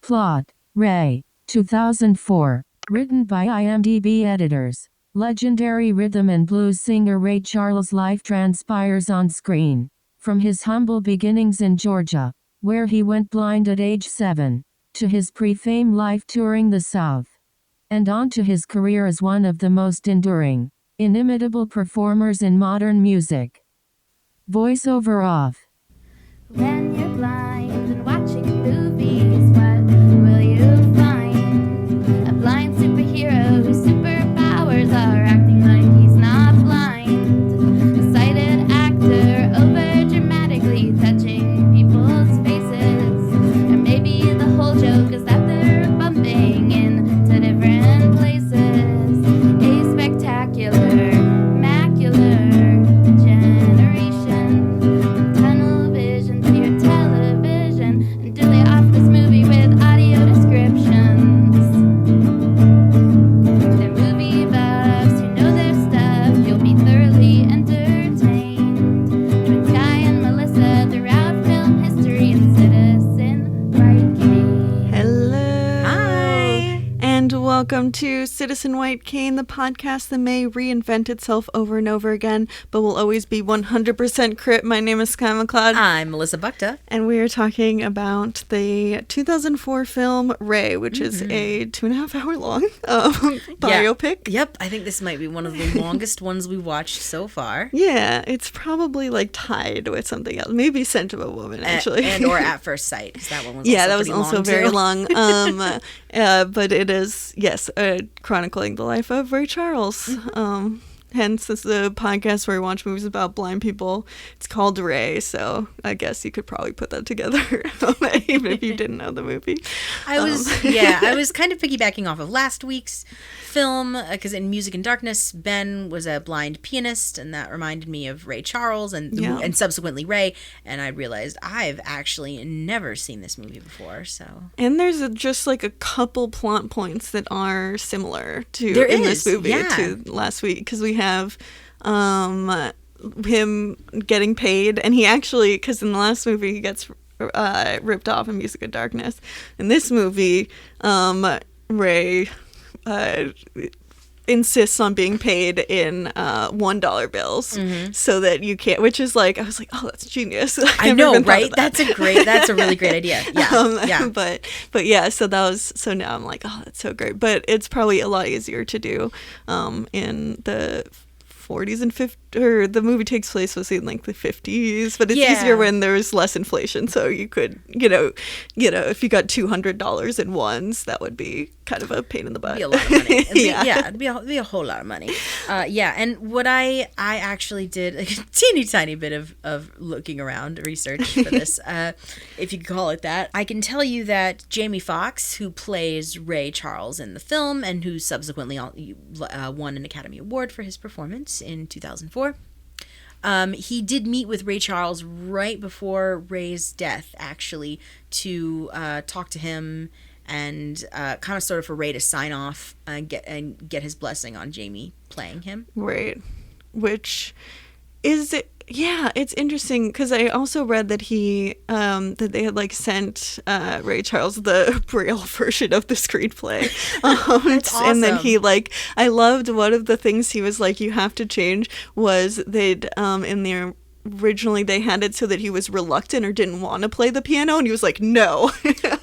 Plot: Ray, 2004. Written by IMDb editors. Legendary rhythm and blues singer Ray Charles' life transpires on screen. From his humble beginnings in Georgia, where he went blind at age 7, to his pre-fame life touring the South, and on to his career as one of the most enduring, inimitable performers in modern music. Voiceover off. When you're blind and watching movies, what will you find? A blind superhero whose superpowers are acting like he's not blind. A sighted actor over dramatically touching people's faces. Or maybe the whole joke is that they're bumping into different places. A spectacular, macular generation. Tunnel vision to your television until they off this movie with audio descriptions. They're movie buffs who know their stuff. You'll be thoroughly entertained. Join Sky and Melissa throughout film history and Citizen White Cane. Hello. Hi. And welcome to Citizen White Cane, the podcast that may reinvent itself over and over again, but will always be 100% crit. My name is Sky McLeod. I'm Melissa Bukta. And we are talking about the 2004 film Ray, which is a 2.5 hour long biopic. Yep, I think this might be one of the longest ones we watched so far. Yeah, it's probably like tied with something else. Maybe Scent of a Woman, actually. And or At First Sight, because that one was yeah, also that was pretty also long, very too. long. But it is, yes, chronicling the life of Ray Charles. Hence, this is a podcast where we watch movies about blind people. It's called Ray, so I guess you could probably put that together, even if you didn't know the movie. I was kind of piggybacking off of last week's film, because in Music in Darkness, Ben was a blind pianist, and that reminded me of Ray Charles and subsequently Ray, and I realized I've actually never seen this movie before, so. And there's just like a couple plot points that are similar to this movie to last week, because we have him getting paid, and he actually, because in the last movie he gets ripped off in Music of Darkness. In this movie, Ray insists on being paid in $1 bills, so that you can't, which is like, I was like, oh, that's genius. I know, right? That's a really great idea. Yeah. But yeah, so now I'm like, oh, that's so great. But it's probably a lot easier to do in the 40s and 50s, or the movie takes place in like the 50s, but it's easier when there's less inflation, so you could, if you got $200 in ones, that would be kind of a pain in the butt. It'd be a lot of money. It'd be a whole lot of money. And what I actually did a teeny tiny bit of looking around, research for this, if you could call it that. I can tell you that Jamie Foxx, who plays Ray Charles in the film, and who subsequently won an Academy Award for his performance in 2004, he did meet with Ray Charles right before Ray's death, actually, to talk to him and kind of sort of for Ray to sign off and get his blessing on Jamie playing him. Right. Which is it's interesting, because I also read that that they had like sent Ray Charles the Braille version of the screenplay. That's awesome. And then he I loved one of the things he was like, you have to change, was they'd originally they had it so that he was reluctant or didn't want to play the piano, and he was like, no,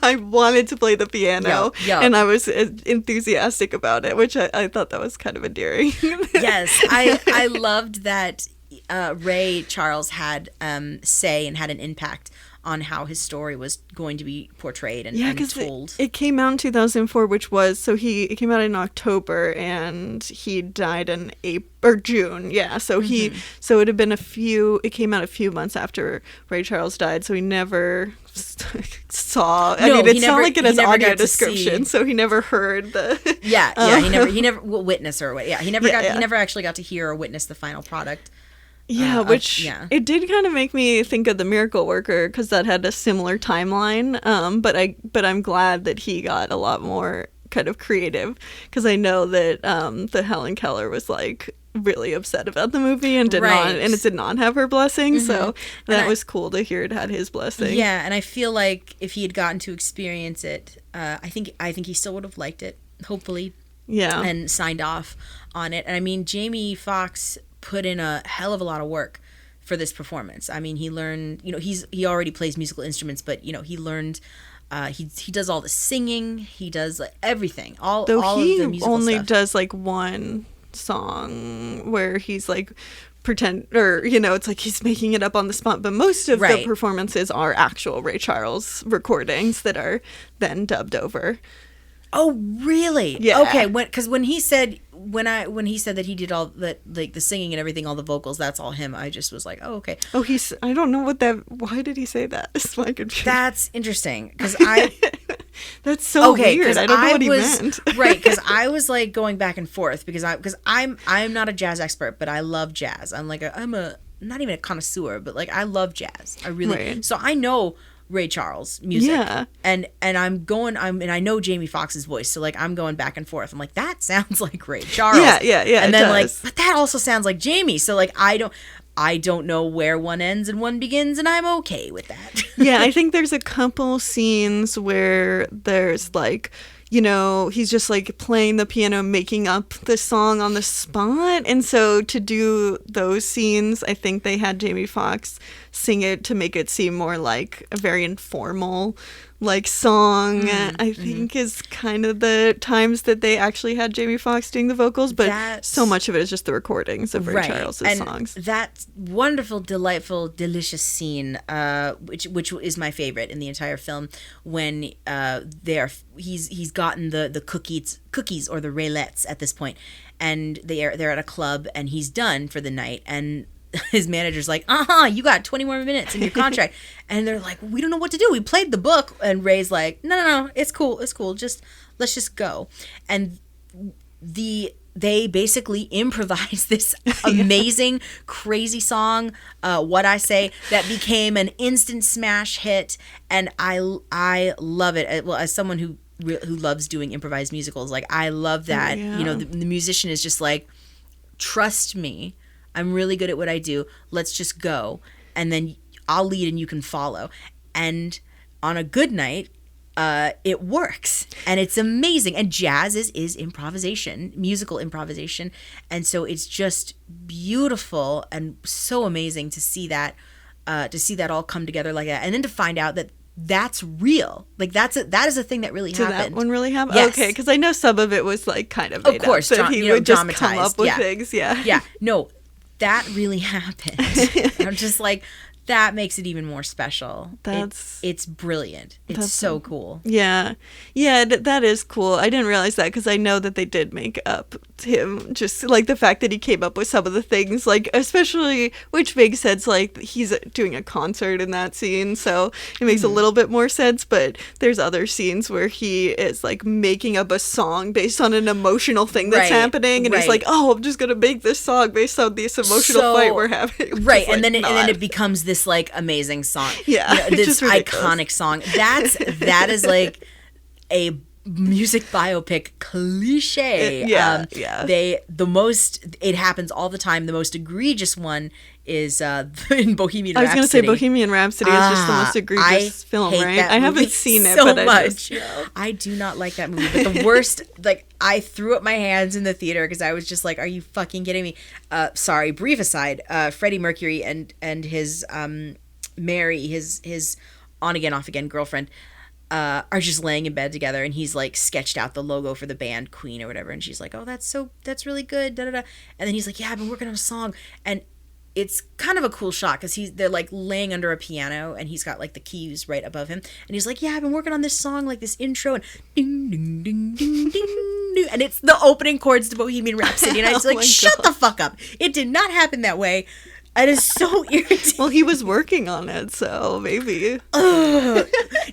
I wanted to play the piano. And I was enthusiastic about it, which I thought that was kind of endearing. Yes, I loved that Ray Charles had say and had an impact on how his story was going to be portrayed and told. It came out in 2004, which was, it came out in October, and he died in June. Yeah, so so it had been it came out a few months after Ray Charles died, so he never saw. It's not like it has audio description, so he never heard the. He never witnessed he never actually got to hear or witness the final product. It did kind of make me think of The Miracle Worker, because that had a similar timeline. But I'm glad that he got a lot more kind of creative, because I know that the Helen Keller was like, really upset about the movie and it did not have her blessing. So that was cool to hear it had his blessing. Yeah, and I feel like if he had gotten to experience it, I think he still would have liked it, hopefully. Yeah. And signed off on it. And I mean, Jamie Foxx put in a hell of a lot of work for this performance. I mean, he learned, he already plays musical instruments, but he learned he does all the singing, he does everything, all of the musical stuff. Only does like one song where he's like it's like he's making it up on the spot, but most of the performances are actual Ray Charles recordings that are then dubbed over. Oh, really? Yeah. Okay, because when he said that he did all that, like the singing and everything, all the vocals, that's all him, I just was like, oh, okay. Oh, I don't know why did he say that? It's my confusion. That's interesting, because that's so weird. I don't know what he meant. Right, because I was like going back and forth because I'm not a jazz expert, but I love jazz. I'm not even a connoisseur, but like I love jazz. I really so I know Ray Charles music. Yeah. And I know Jamie Foxx's voice, so like I'm going back and forth. I'm like, that sounds like Ray Charles. Yeah. And then like, but that also sounds like Jamie. So like I don't know where one ends and one begins, and I'm okay with that. Yeah, I think there's a couple scenes where there's like, he's just like playing the piano, making up the song on the spot. And so to do those scenes, I think they had Jamie Foxx sing it to make it seem more like a very informal like song. I think is kind of the times that they actually had Jamie Foxx doing the vocals, but so much of it is just the recordings of Ray Charles's songs. That wonderful, delightful, delicious scene, which is my favorite in the entire film, when he's gotten the cookies or the raylettes at this point, and they're at a club and he's done for the night, and his manager's like, you got 20 more minutes in your contract. And they're like, we don't know what to do. We played the book. And Ray's like, no, it's cool. Let's just go. And they basically improvise this amazing, crazy song, What I Say, that became an instant smash hit. And I love it. Well, as someone who loves doing improvised musicals, like I love that. The musician is just like, trust me, I'm really good at what I do. Let's just go. And then I'll lead and you can follow. And on a good night, it works. And it's amazing. And jazz is improvisation, musical improvisation. And so it's just beautiful and so amazing to see that all come together like that. And then to find out that that's real. Like that is a thing that really happened. That one really happened? Yes. Okay, because I know some of it was like kind of made of course, up. He would just come up with things. Yeah. Yeah. No, that really happened. I'm just like, that makes it even more special. It's brilliant. It's so cool. Yeah. Yeah, that is cool. I didn't realize that because I know that they did make up him. Just like the fact that he came up with some of the things, like especially, which makes sense, like he's doing a concert in that scene. So it makes a little bit more sense. But there's other scenes where he is like making up a song based on an emotional thing that's happening. And he's like, I'm just going to make this song based on this emotional fight we're having. Right. And then it becomes this like amazing song, this iconic song. That is like a music biopic cliche. It happens all the time. The most egregious one is in Bohemian Rhapsody. I was going to say Bohemian Rhapsody is just the most egregious film, right? I haven't seen it, so but much. I do not like that movie. But the worst, like I threw up my hands in the theater because I was just like, "Are you fucking kidding me?" Sorry. Brief aside. Freddie Mercury and his Mary, his on again off again girlfriend, are just laying in bed together, and he's like sketched out the logo for the band Queen or whatever, and she's like, "Oh, that's really good." Da da da. And then he's like, "Yeah, I've been working on a song," and it's kind of a cool shot because they're like laying under a piano and he's got like the keys right above him, and he's like, "Yeah, I've been working on this song, like this intro," and ding ding ding ding ding ding, and it's the opening chords to Bohemian Rhapsody, and I was like, "Shut the fuck up! It did not happen that way." It is so irritating. Well, he was working on it, so maybe.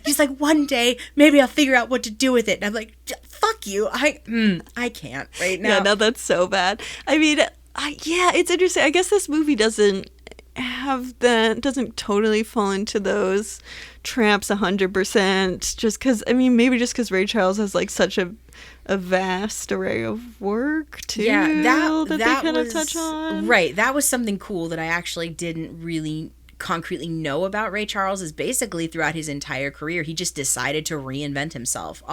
He's like, one day, maybe I'll figure out what to do with it. And I'm like, fuck you. I can't right now. Yeah, no, that's so bad. I mean, it's interesting. I guess this movie doesn't doesn't totally fall into those traps 100%. Just because, I mean, maybe just because Ray Charles has like such a vast array of work too. Yeah, that they kind of touch on. Right, that was something cool that I actually didn't really concretely know about Ray Charles. Is basically throughout his entire career, he just decided to reinvent himself.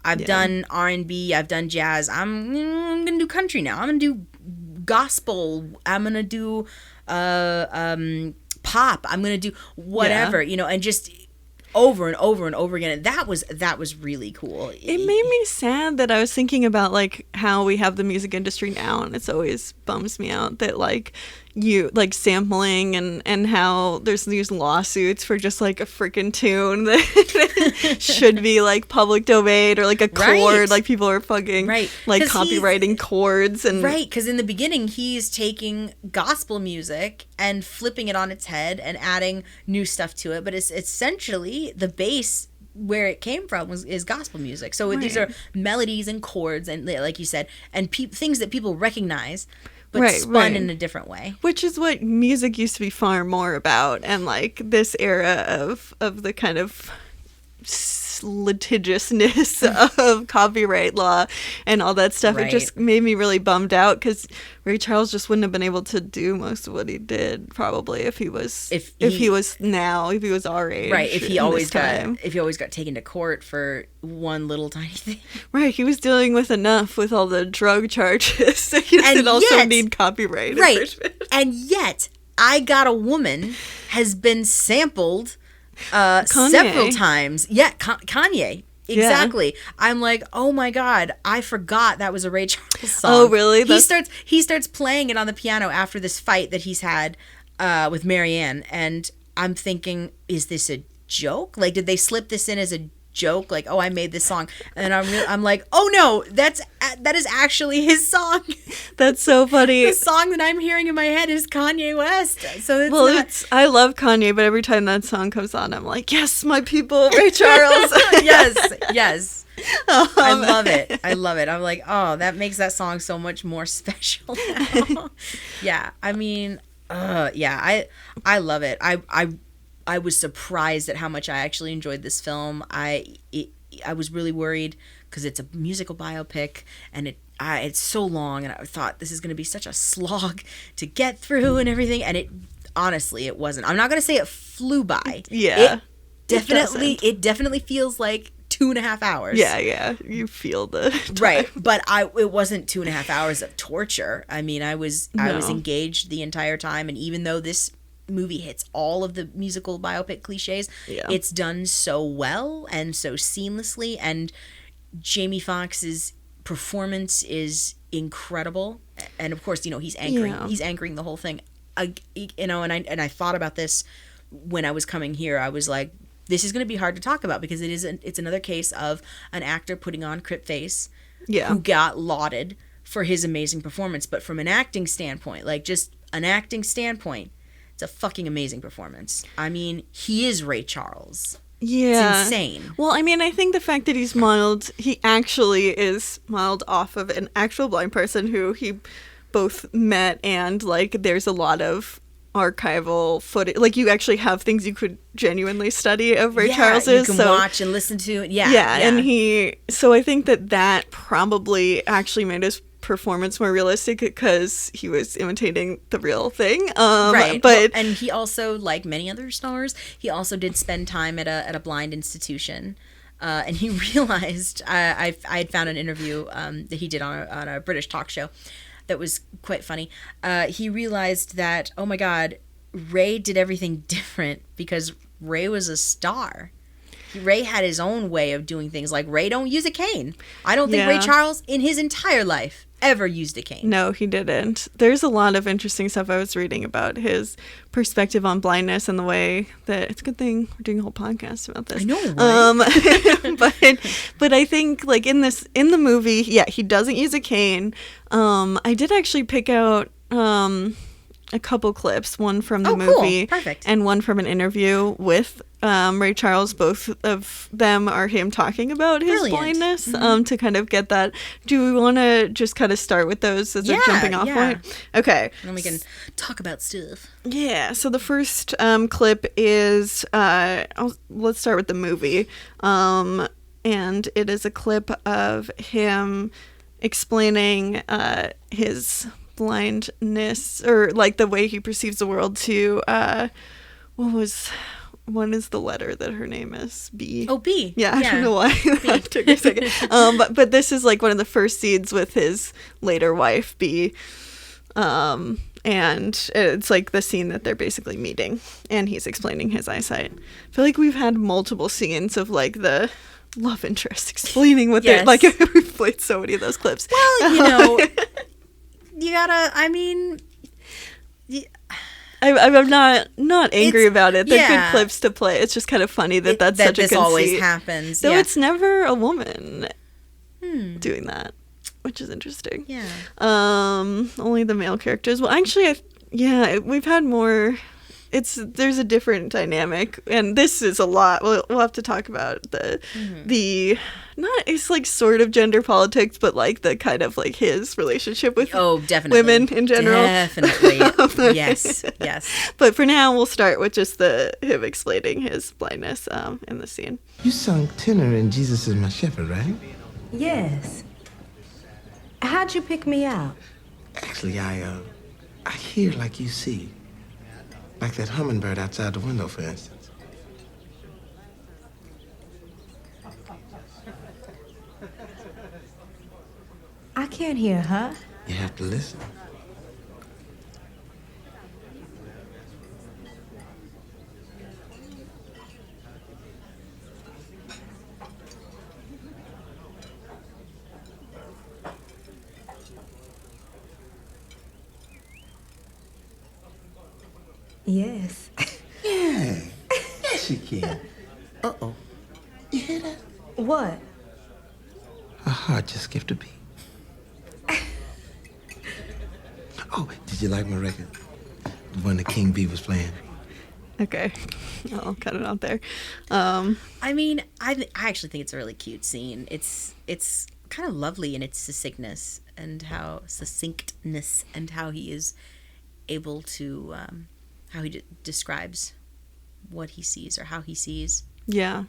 I've done R&B, I've done jazz. I'm gonna do country now. I'm gonna do gospel. I'm gonna do pop. I'm gonna do whatever, and just over and over and over again. And that was really cool. It made me sad that I was thinking about like how we have the music industry now, and it's always bums me out that like you like sampling and how there's these lawsuits for just like a freaking tune that should be like public domain or like a chord, like people are fucking like copywriting chords and because in the beginning he's taking gospel music and flipping it on its head and adding new stuff to it, but it's essentially the base where it came from is gospel music. So these are melodies and chords and like you said, and things that people recognize, but spun in a different way. Which is what music used to be far more about. And like this era of the kind of litigiousness of copyright law and all that stuff, it just made me really bummed out because Ray Charles just wouldn't have been able to do most of what he did probably if he was our age, if he always got taken to court for one little tiny thing. He was dealing with enough with all the drug charges, so he doesn't also need copyright infringement. And yet I Got a Woman has been sampled several times. Kanye. Exactly. Yeah. I'm like, oh my God, I forgot that was a Ray Charles song. Oh, really? He starts playing it on the piano after this fight that he's had with Marianne, and I'm thinking, is this a joke? Like, did they slip this in as a joke? Like, oh, I made this song, and I'm like, oh no, that is actually his song. That's so funny. The song that I'm hearing in my head is Kanye West. So I love Kanye, but every time that song comes on, I'm like, yes, my people, Ray Charles. yes. I love it. I'm like, oh, that makes that song so much more special now. Yeah, I mean, I love it. I was surprised at how much I actually enjoyed this film. I was really worried because it's a musical biopic and it's so long, and I thought this is going to be such a slog to get through and everything, and it wasn't. I'm not going to say it flew by. Yeah. It definitely feels like 2.5 hours. Yeah, you feel the time. Right, but it wasn't 2.5 hours of torture. I mean, I was engaged the entire time, and even though this movie hits all of the musical biopic cliches, it's done so well and so seamlessly, and Jamie Foxx's performance is incredible, and of course, he's anchoring the whole thing. And I thought about this when I was coming here. I was like, this is going to be hard to talk about because it's another case of an actor putting on crip face who got lauded for his amazing performance, but from an acting standpoint, it's a fucking amazing performance. I mean, he is Ray Charles. Yeah. It's insane. Well, I mean, I think the fact that he actually is modeled off of an actual blind person who he both met, and like there's a lot of archival footage. Like, you actually have things you could genuinely study of Ray Charles's. You can watch and listen to it. Yeah. And so I think that probably actually made his performance more realistic because he was imitating the real thing. But and he also, like many other stars, he also did spend time at a blind institution. And he realized, I had found an interview that he did on a British talk show that was quite funny. He realized that, oh my God, Ray did everything different because Ray was a star. Ray had his own way of doing things. Like, Ray don't use a cane. I don't think Ray Charles in his entire life ever used a cane. No, he didn't. There's a lot of interesting stuff I was reading about his perspective on blindness and the way that it's a good thing we're doing a whole podcast about this. I know, right? but I think like in the movie, he doesn't use a cane. I did actually pick out a couple clips, one from the Oh, cool. movie Perfect. and one from an interview with Ray Charles. Both of them are him talking about his Brilliant. blindness, to kind of get that. Do we want to just kind of start with those as a jumping off point? Okay. And then we can talk about stuff. Yeah, so the first clip is, let's start with the movie. And it is a clip of him explaining his blindness, or like the way he perceives the world, to what is the letter that her name is? B. Oh, B. Yeah, I don't know why that took a second. But this is like one of the first scenes with his later wife, B. And it's like the scene that they're basically meeting, and he's explaining his eyesight. I feel like we've had multiple scenes of like the love interest explaining what they're like. We've played so many of those clips. Well, you know, you gotta, I mean, I'm not angry about it. They're yeah. good clips to play. It's just kind of funny that that's such a this conceit. always happens. Though Yeah. it's never a woman doing that, which is interesting. Yeah. Only the male characters. Well, actually, we've had more. There's a different dynamic, and this is a lot. We'll have to talk about the not, it's like sort of gender politics, but like the kind of like his relationship with definitely women in general. Definitely. Yes. But for now, we'll start with just him explaining his blindness in the scene. You sung tenor in Jesus is My Shepherd, right? Yes. How'd you pick me out? Actually, I hear like you see. Like that hummingbird outside the window, for instance. I can't hear her. You have to listen. Yes. Yeah. Yes, you can. Uh-oh. You hear that? What? Her heart just skipped a beat. Oh, did you like my record? The one that King B was playing. Okay, I'll cut it out there. I mean, I actually think it's a really cute scene. It's kind of lovely in its succinctness and how he is able to how he describes what he sees or how he sees. Yeah.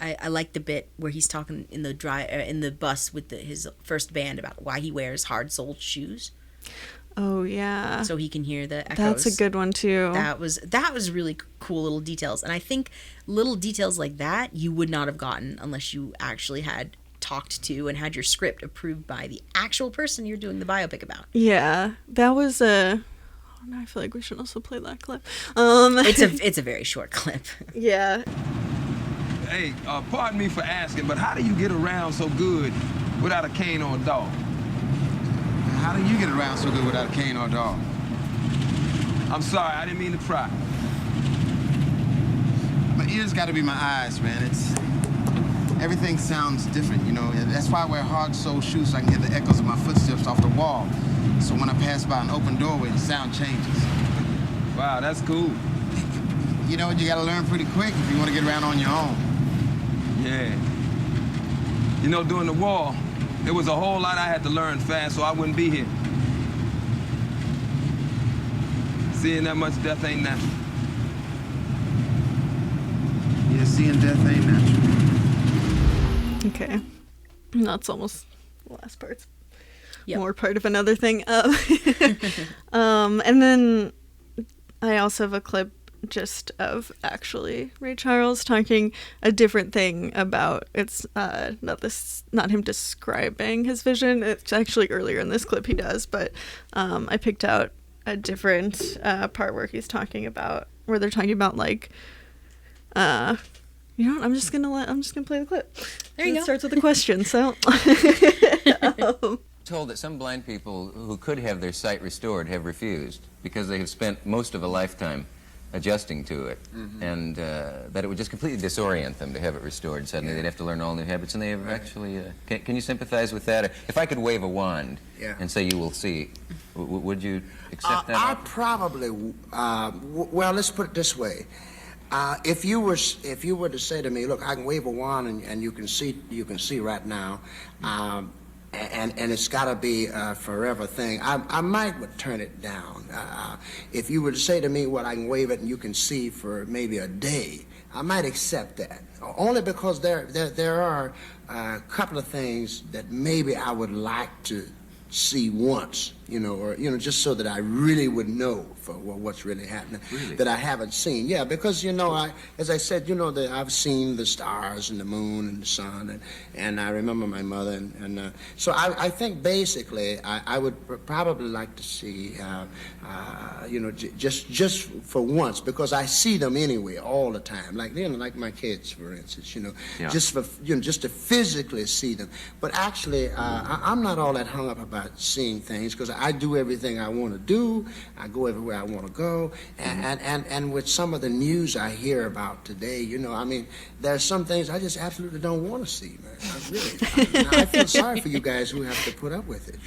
I like the bit where he's talking in the bus with his first band about why he wears hard-soled shoes. Oh yeah. So he can hear the echoes. That's a good one too. That was really cool little details, and I think little details like that you would not have gotten unless you actually had talked to and had your script approved by the actual person you're doing the biopic about. Yeah, that was a. Oh, no, I feel like we should also play that clip. It's a very short clip. Yeah. Hey, pardon me for asking, but how do you get around so good without a cane or a dog? How do you get around so good without a cane or a dog? I'm sorry, I didn't mean to pry. My ears gotta be my eyes, man. Everything sounds different, you know. That's why I wear hard-soled shoes so I can hear the echoes of my footsteps off the wall. So when I pass by an open doorway, the sound changes. Wow, that's cool. You know what? You gotta learn pretty quick if you want to get around on your own. Yeah. You know, during the war, there was a whole lot I had to learn fast so I wouldn't be here. Seeing that much death ain't natural. Yeah, seeing death ain't natural. Okay. That's almost the last part's more part of another thing. And then I also have a clip just of actually Ray Charles talking a different thing about it's not him describing his vision. It's actually earlier in this clip he does, but I picked out a different part where they're talking about like you know what, I'm just gonna play the clip. There you go. It starts with a question, so Told that some blind people who could have their sight restored have refused because they have spent most of a lifetime adjusting to it, and that it would just completely disorient them to have it restored suddenly. They'd have to learn all new habits, and they have actually... Can you sympathize with that? If I could wave a wand and say you will see, would you accept that? I probably... well, let's put it this way. If you were to say to me, look, I can wave a wand and you can see right now, and it's got to be a forever thing, I might would turn it down. If you were to say to me, well, I can wave it and you can see for maybe a day, I might accept that. Only because there are a couple of things that maybe I would like to see once, or just so that I really would know for what's really happening, that I haven't seen. Yeah, because as I said, that I've seen the stars and the moon and the sun, and I remember my mother, and so I think basically I would probably like to see, just for once, because I see them anyway all the time, like like my kids, for instance, just to physically see them. But actually, I'm not all that hung up about seeing things, because I do everything I want to do. I go everywhere I want to go, and with some of the news I hear about today, there's some things I just absolutely don't want to see, man. I feel sorry for you guys who have to put up with it.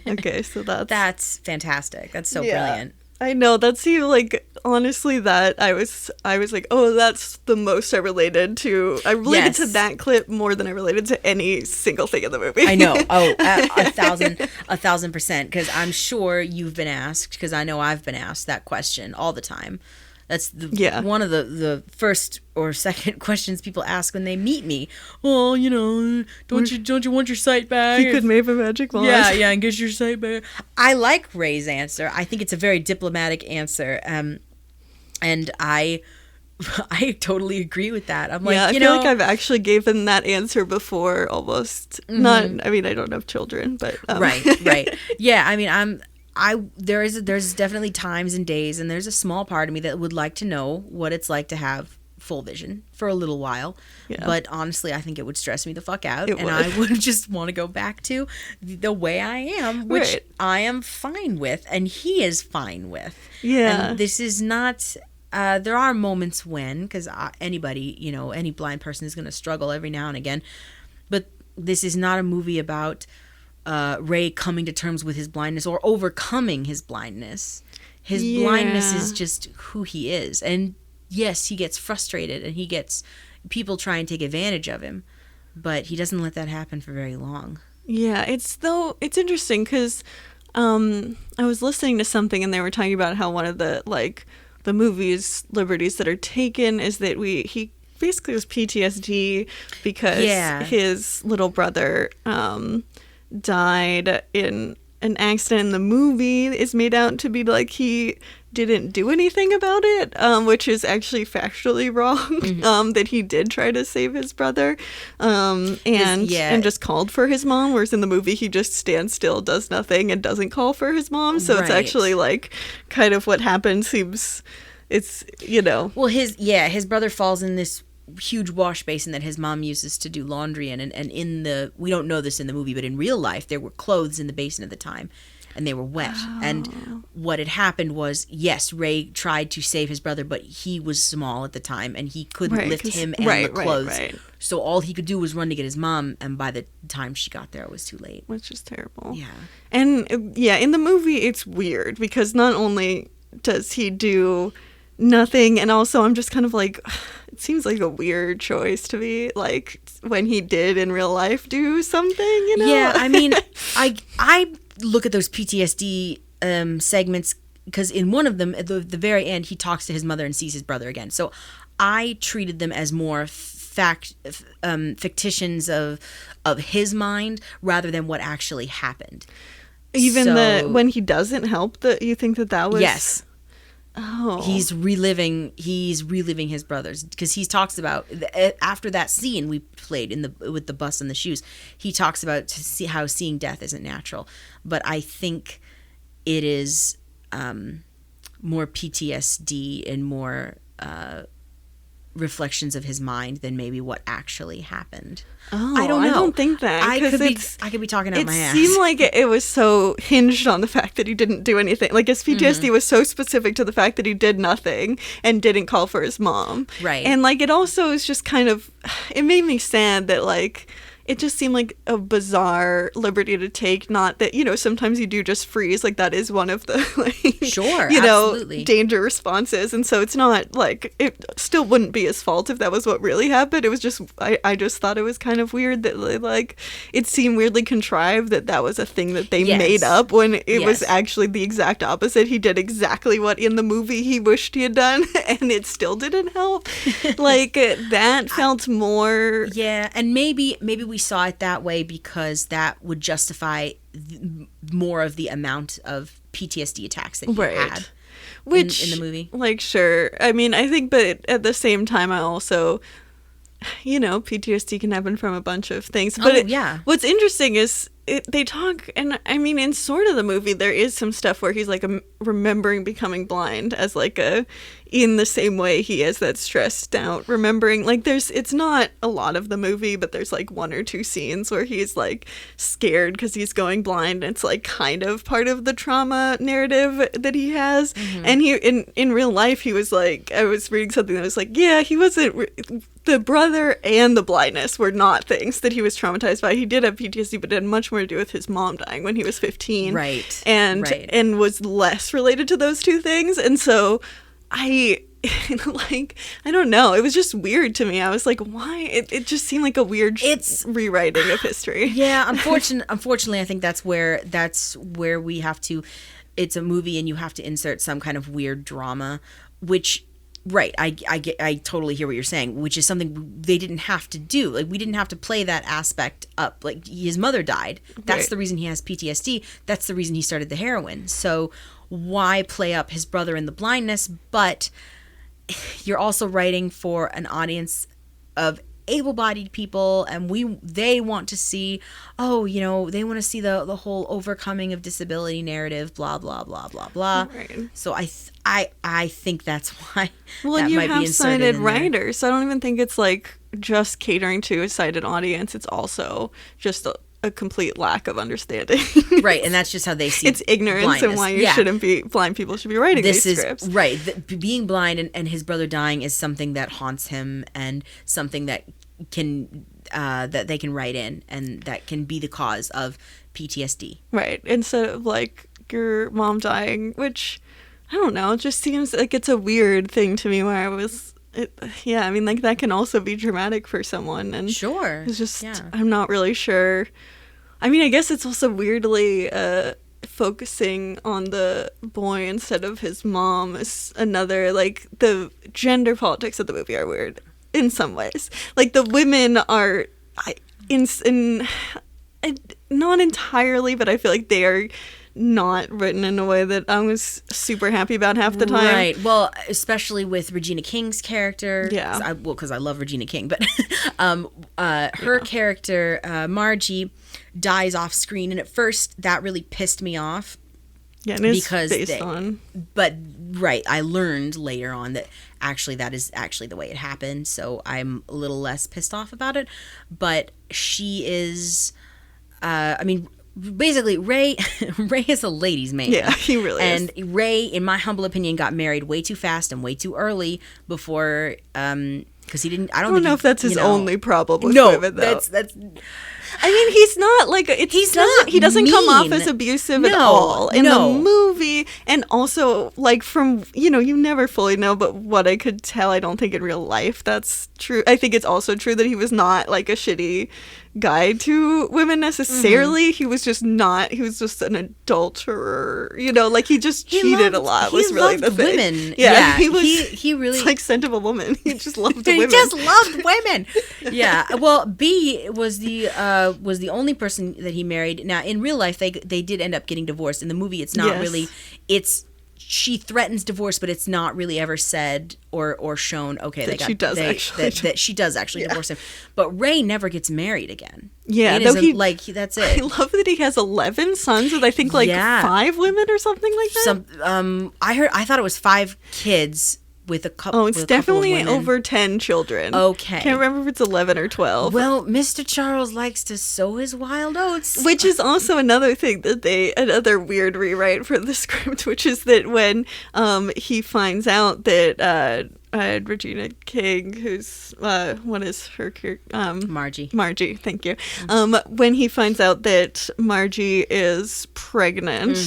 Okay, so that's fantastic. That's so brilliant. I know, that's honestly, that I was like, oh, that's the most I related to. I related to that clip more than I related to any single thing in the movie. I know. Oh, 1,000%. Because I'm sure you've been asked, because I know I've been asked that question all the time. That's one of the first or second questions people ask when they meet me. Oh, don't you want your sight back? You could wave a magic wand. Yeah, and get your sight back. I like Ray's answer. I think it's a very diplomatic answer. And I totally agree with that. I'm like, I feel like I've actually given that answer before, almost. Not, I don't have children, but right. Yeah, there's definitely times and days, and there's a small part of me that would like to know what it's like to have full vision for a little while. Yeah. But honestly, I think it would stress me the fuck out, I would just want to go back to the way I am, which I am fine with, and he is fine with. Yeah. And this is not... there are moments when, because anybody, any blind person is going to struggle every now and again, but this is not a movie about Ray coming to terms with his blindness or overcoming his blindness. His blindness is just who he is. And yes, he gets frustrated and he gets people try and take advantage of him, but he doesn't let that happen for very long. Yeah, it's interesting because I was listening to something and they were talking about how one of the movie's liberties that are taken is that he basically has PTSD because his little brother died in an accident. In the movie is made out to be like he didn't do anything about it, which is actually factually wrong. That he did try to save his brother, and just called for his mom, whereas in the movie he just stands still, does nothing, and doesn't call for his mom. So it's actually kind of what happens seems, well, his brother falls in this huge wash basin that his mom uses to do laundry in, and we don't know this in the movie, but in real life there were clothes in the basin at the time and they were wet. And what had happened was, yes, Ray tried to save his brother, but he was small at the time and he couldn't lift him and the clothes. So all he could do was run to get his mom, and by the time she got there it was too late. Which is terrible. Yeah. And in the movie it's weird because not only does he do nothing, and also I'm just kind of like, it seems like a weird choice to me, like when he did in real life do something, Yeah, I look at those PTSD segments because in one of them, at the very end, he talks to his mother and sees his brother again. So I treated them as more fictions of his mind rather than what actually happened. Even when he doesn't help, you think that was... Yes. Oh. He's reliving his brothers, because he talks about, after that scene we played with the bus and the shoes, he talks about how seeing death isn't natural. But I think it is more PTSD and more reflections of his mind than maybe what actually happened. Oh, I don't know. I don't think that. I could be talking out my ass. It seemed like it was so hinged on the fact that he didn't do anything. Like his PTSD was so specific to the fact that he did nothing and didn't call for his mom. Right. And like it also is just kind of, it made me sad that like it just seemed like a bizarre liberty to take. Not that, you know, sometimes you do just freeze. Like that is one of the, like, sure, you know, absolutely. danger responses. And so it's not like, it still wouldn't be his fault if that was what really happened. It was just, I just thought it was kind of weird that like, it seemed weirdly contrived that was a thing that they made up when it was actually the exact opposite. He did exactly what in the movie he wished he had done and it still didn't help. Like that felt more. Yeah. And maybe we saw it that way because that would justify more of the amount of PTSD attacks that he had Which, in the movie. Like, sure. I mean, I think, but at the same time, I also, you know, PTSD can happen from a bunch of things. But what's interesting is they talk, and I mean, in sort of the movie, there is some stuff where he's like remembering becoming blind as like in the same way he has that stressed out remembering. Like it's not a lot of the movie, but there's like one or two scenes where he's like scared because he's going blind. And it's like kind of part of the trauma narrative that he has. And he in real life, he was like, I was reading something that was like, yeah, he wasn't. The brother and the blindness were not things that he was traumatized by. He did have PTSD, but it had much more to do with his mom dying when he was 15. Right. And was less related to those two things. And so I don't know. It was just weird to me. I was like, why? It just seemed like a weird rewriting of history. Yeah, unfortunately, I think that's where we have to. It's a movie, and you have to insert some kind of weird drama, which. Right, I totally hear what you're saying, which is something they didn't have to do. Like, we didn't have to play that aspect up. Like, his mother died. That's the reason he has PTSD. That's the reason he started the heroin. So why play up his brother in the blindness? But you're also writing for an audience of able-bodied people, and they want to see, they want to see the whole overcoming of disability narrative, blah blah blah blah blah. Right. So I think that's why. Well, that you might have be inserted sighted in there. writers, so I don't even think it's like just catering to a sighted audience. It's also just a complete lack of understanding. Right, and that's just how they see it's ignorance blindness. And why blind people should be writing these scripts. Right. Being blind and his brother dying is something that haunts him, and something that can that they can write in, and that can be the cause of PTSD. Right. Instead of like your mom dying, which I don't know, it just seems like it's a weird thing to me where I was I mean, like that can also be traumatic for someone, and sure, it's just I'm not really sure. I mean, I guess it's also weirdly focusing on the boy instead of his mom is another, like, the gender politics of the movie are weird in some ways. Like, the women are not entirely, but I feel like they are not written in a way that I was super happy about half the time. Right. Well, especially with Regina King's character. Yeah. Because I love Regina King, but her character, Margie, dies off screen, and at first that really pissed me off. Yeah, and it's based on. But right, I learned later on that actually that is actually the way it happened, so I'm a little less pissed off about it. But she is, basically, Ray is a ladies' man. Yeah, he really is. And Ray, in my humble opinion, got married way too fast and way too early before, because he didn't. I don't know if that's his only problem with women, though. That's. I mean, he's not like he doesn't come off as abusive at all in the movie, and also like from you never fully know, but what I could tell, I don't think in real life that's true. I think it's also true that he was not like a shitty guy to women necessarily. He was just not. He was just an adulterer. Like he just cheated a lot. Was really the thing. Women. Yeah, he was. He really it's like Scent of a Woman. He just loved women. He just loved women. Yeah. Well, B was the only person that he married. Now, in real life, they did end up getting divorced. In the movie, it's not really. She threatens divorce, but it's not really ever said or shown. Okay, that she does actually divorce him. But Ray never gets married again. Yeah, that's it. I love that he has 11 sons with I think 5 women or something like that. I thought it was 5 kids. with a couple. Oh, it's definitely over 10 children. Okay. Can't remember if it's 11 or 12. Well, Mr. Charles likes to sow his wild oats. Which is also another thing that another weird rewrite for the script, which is that when he finds out that Regina King, who's what is her Margie, thank you. When he finds out that Margie is pregnant,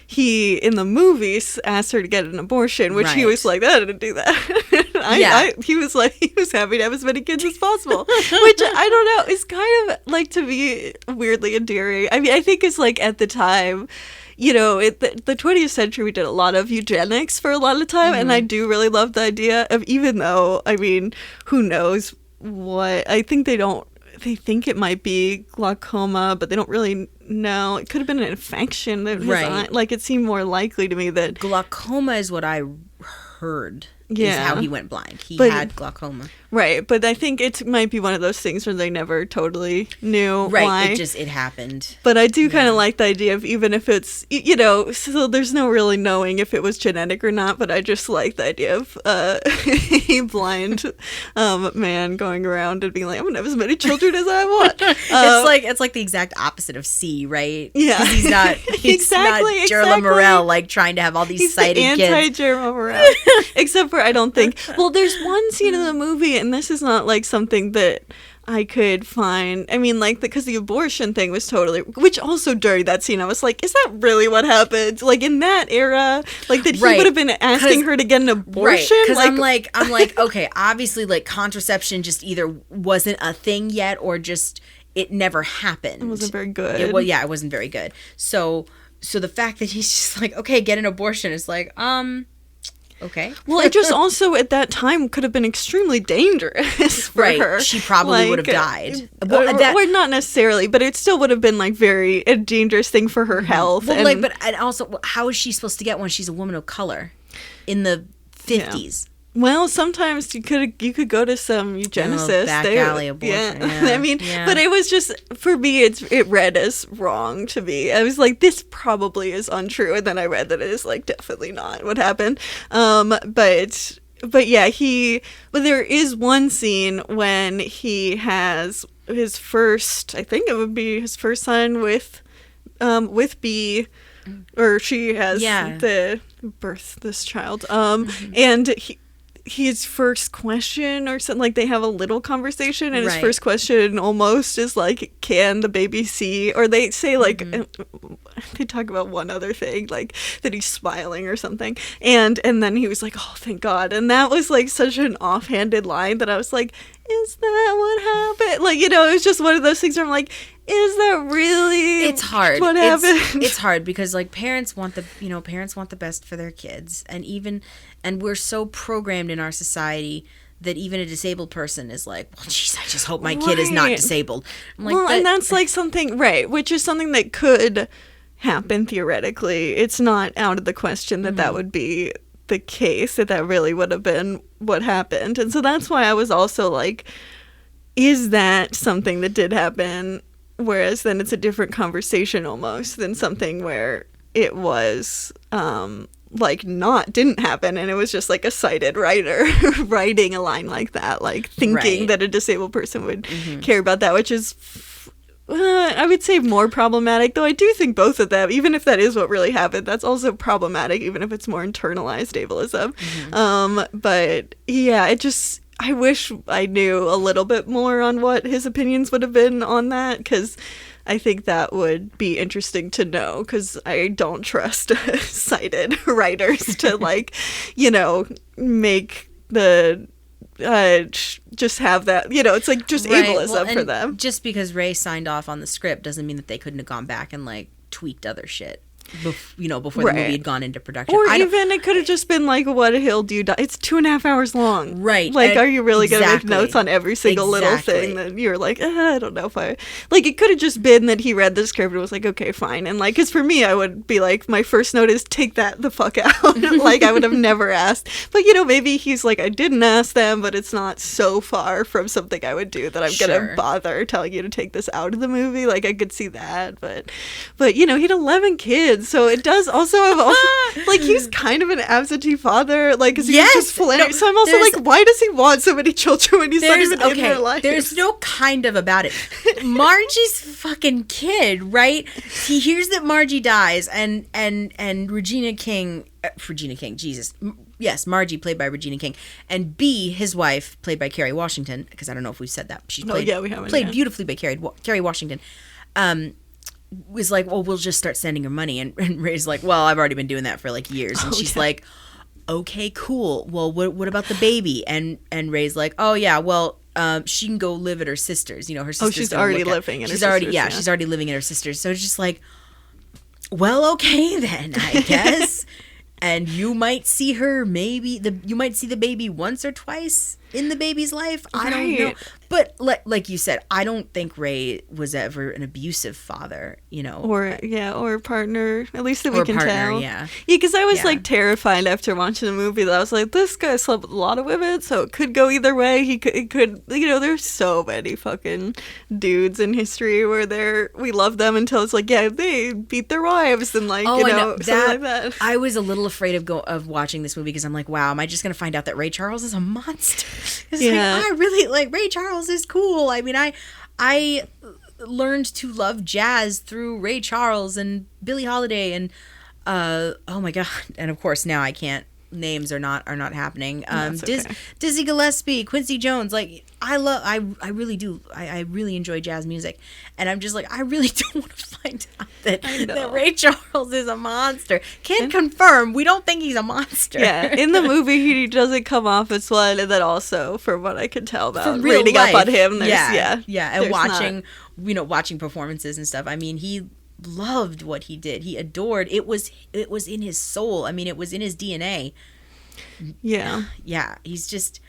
he in the movies asked her to get an abortion, which he was like, I didn't do that. He was happy to have as many kids as possible, which I don't know, is kind of like, to me, weirdly endearing. I mean, I think it's like at the time, you know, the 20th century, we did a lot of eugenics for a lot of time, and I do really love the idea of, even though, I mean, who knows what, I think they think it might be glaucoma, but they don't really know. It could have been an infection that was on, like, it seemed more likely to me that glaucoma is what I heard. Is how he went blind. He had glaucoma. Right, but I think it might be one of those things where they never totally knew why. It happened. But I do kind of like the idea of, even if it's, you know, so there's no really knowing if it was genetic or not, but I just like the idea of a blind man going around and being like, I'm going to have as many children as I want. It's like the exact opposite of C, right? Yeah. He's not Jerla Morel, like, trying to have all these sighted kids. He's the anti-Jerla Morel. Except for, I don't think, well, there's one scene in the movie, and this is not like something that I could find. I mean, like, because the abortion thing was totally, which also during that scene I was like, is that really what happened? Like, in that era, like, that he would have been asking her to get an abortion? Because I'm like, okay, obviously, like, contraception just either wasn't a thing yet, or just it never happened. It wasn't very good. It wasn't very good. So the fact that he's just like, okay, get an abortion is like, okay. Well, it just also at that time could have been extremely dangerous for her. She probably would have died. Or not necessarily, but it still would have been like a dangerous thing for her health. Well, and also, how is she supposed to get one? She's a woman of color in the 50s. Well, sometimes you could go to some eugenicists. Back alley abortion. Yeah. I mean, but it was just, for me, it read as wrong to me. I was like, this probably is untrue, and then I read that it is like definitely not what happened. But yeah, but there is one scene when he has his first, I think it would be his first son with B, or she has the birth this child, and his first question or something, like, they have a little conversation, and his first question almost is like, can the baby see? Or they say, like, they talk about one other thing, like that he's smiling or something, and then he was like, oh, thank God. And that was like such an offhanded line that I was like, is that what happened? Like, you know, it was just one of those things where I'm like, is that really it's hard what happened? It's hard because, like, parents want the best for their kids, and we're so programmed in our society that even a disabled person is like, well, geez, I just hope my kid is not disabled. I'm like, and that's like something, which is something that could happen theoretically. It's not out of the question that would be the case, that really would have been what happened. And so that's why I was also like, is that something that did happen? Whereas then it's a different conversation almost than something where it was like didn't happen, and it was just like a sighted writer writing a line like that, like thinking that a disabled person would care about that, which is I would say more problematic, though I do think both of them, even if that is what really happened, that's also problematic, even if it's more internalized ableism. But yeah, I wish I knew a little bit more on what his opinions would have been on that, because I think that would be interesting to know, because I don't trust sighted writers to, like, you know, make the just have that, you know, it's like just ableism for them. Just because Ray signed off on the script doesn't mean that they couldn't have gone back and, like, tweaked other shit. Before the movie had gone into production. Or even it could have just been like, what hill do you die? It's 2.5 hours long. Right. Like, are you really going to make notes on every single little thing that you're like, I don't know if I... Like, it could have just been that he read the script and was like, okay, fine. And, like, because for me, I would be like, my first note is, take that the fuck out. Like, I would have never asked. But, you know, maybe he's like, I didn't ask them, but it's not so far from something I would do that I'm going to bother telling you to take this out of the movie. Like, I could see that. But you know, he had 11 kids. kids, so it does also have like he's kind of an absentee father, like because he's just so I'm also like, why does he want so many children when he's not even in their life? There's no kind of about it. Margie's fucking kid, right? He hears that Margie dies, and Regina King, Jesus. Yes, Margie, played by Regina King, and B, his wife, played by Kerry Washington, because I don't know if we've said that. She's played, we haven't. Played beautifully by Kerry Washington. Was like, well, we'll just start sending her money, and Ray's like, well, I've already been doing that for like years, and she's like, okay, cool. Well, what about the baby? And Ray's like, oh yeah, well, she can go live at her sister's. You know, her sister's. She's already living at her sister's. She's already living at her sister's. So it's just like, well, okay then, I guess. And you might see her you might see the baby once or twice in the baby's life. I don't know. But like you said, I don't think Ray was ever an abusive father, you know. Or partner, at least that we can tell. Yeah, because I was like terrified after watching the movie that I was like, this guy slept with a lot of women, so it could go either way. It could, you know, there's so many fucking dudes in history where we love them until it's like, yeah, they beat their wives and like, you know, something like that. I was a little afraid of watching this movie because I'm like, wow, am I just gonna find out that Ray Charles is a monster? Like, I really like Ray Charles is cool. I mean, I learned to love jazz through Ray Charles and Billie Holiday and oh my god, and of course now I can't, names are not happening. Dizzy Gillespie, Quincy Jones, like I really do. I really enjoy jazz music, and I'm just like, I really don't want to find out that Ray Charles is a monster. Can't confirm. We don't think he's a monster. Yeah, in the movie he doesn't come off as one, and then also from what I could tell about from reading up on him, and watching performances and stuff. I mean, he loved what he did. He adored it. Was in his soul. I mean, it was in his DNA. Yeah He's just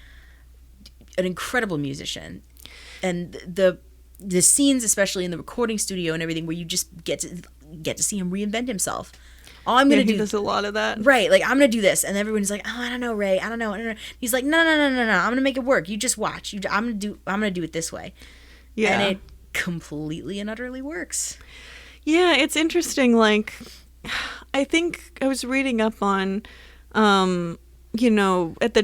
an incredible musician, and the scenes, especially in the recording studio and everything, where you just get to see him reinvent himself. Oh, I'm gonna do. He does a lot of that, right? Like, I'm gonna do this, and everyone's like, "Oh, I don't know, Ray. I don't know." He's like, "No. I'm gonna make it work. You just watch. I'm gonna do it this way." Yeah, and it completely and utterly works. Yeah, it's interesting. Like, I think I was reading up on, you know, at the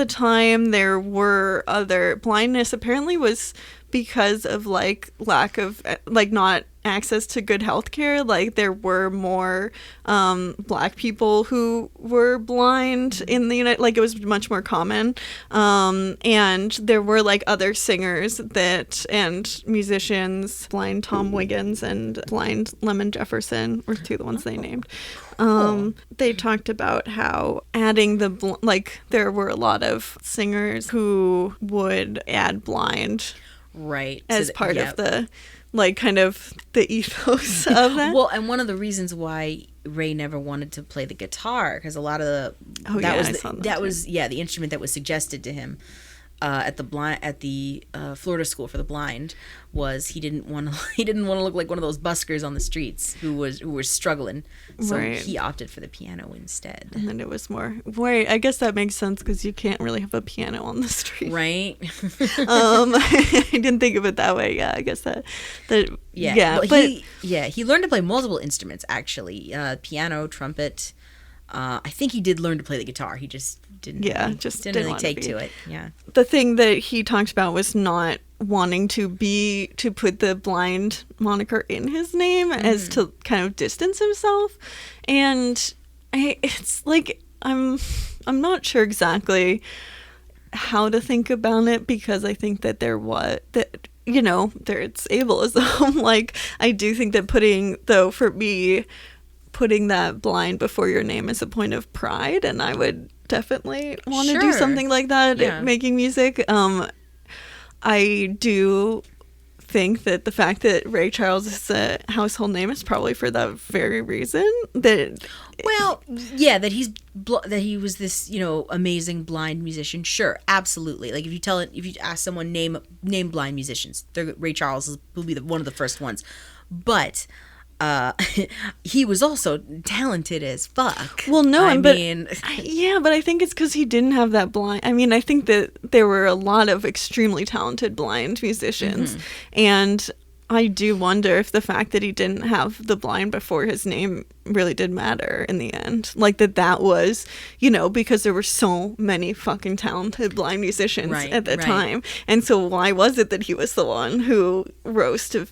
time there were other blindness apparently was because of like lack of like not access to good health care. Like, there were more black people who were blind in the United, like it was much more common, and there were like other singers and musicians, blind Tom Wiggins and blind Lemon Jefferson were two of the ones they named. They talked about how adding there were a lot of singers who would add blind, right, as part of the like kind of the ethos of that. Well, and one of the reasons why Ray never wanted to play the guitar, because a lot of the the instrument that was suggested to him at the Florida School for the Blind, was he didn't want to look like one of those buskers on the streets who were struggling, so he opted for the piano instead. And then it was more I guess that makes sense, because you can't really have a piano on the street, right? I didn't think of it that way. Yeah, I guess that he learned to play multiple instruments, actually, piano, trumpet. I think he did learn to play the guitar. He just didn't really take to it. Yeah. The thing that he talked about was not wanting to put the blind moniker in his name, as to kind of distance himself. And it's like, I'm not sure exactly how to think about it, because I think that you know, it's ableism. Like, I do think that putting that blind before your name is a point of pride, and I would definitely want to do something like that, making music. I do think that the fact that Ray Charles is a household name is probably for that very reason. That he was this, you know, amazing blind musician. Sure, absolutely. Like, if you ask someone name blind musicians, Ray Charles will be one of the first ones. But he was also talented as fuck. Well, no, but I think it's because he didn't have that blind. I mean, I think that there were a lot of extremely talented blind musicians, and I do wonder if the fact that he didn't have the blind before his name really did matter in the end. Like that was, because there were so many fucking talented blind musicians at the time. And so why was it that he was the one who rose to,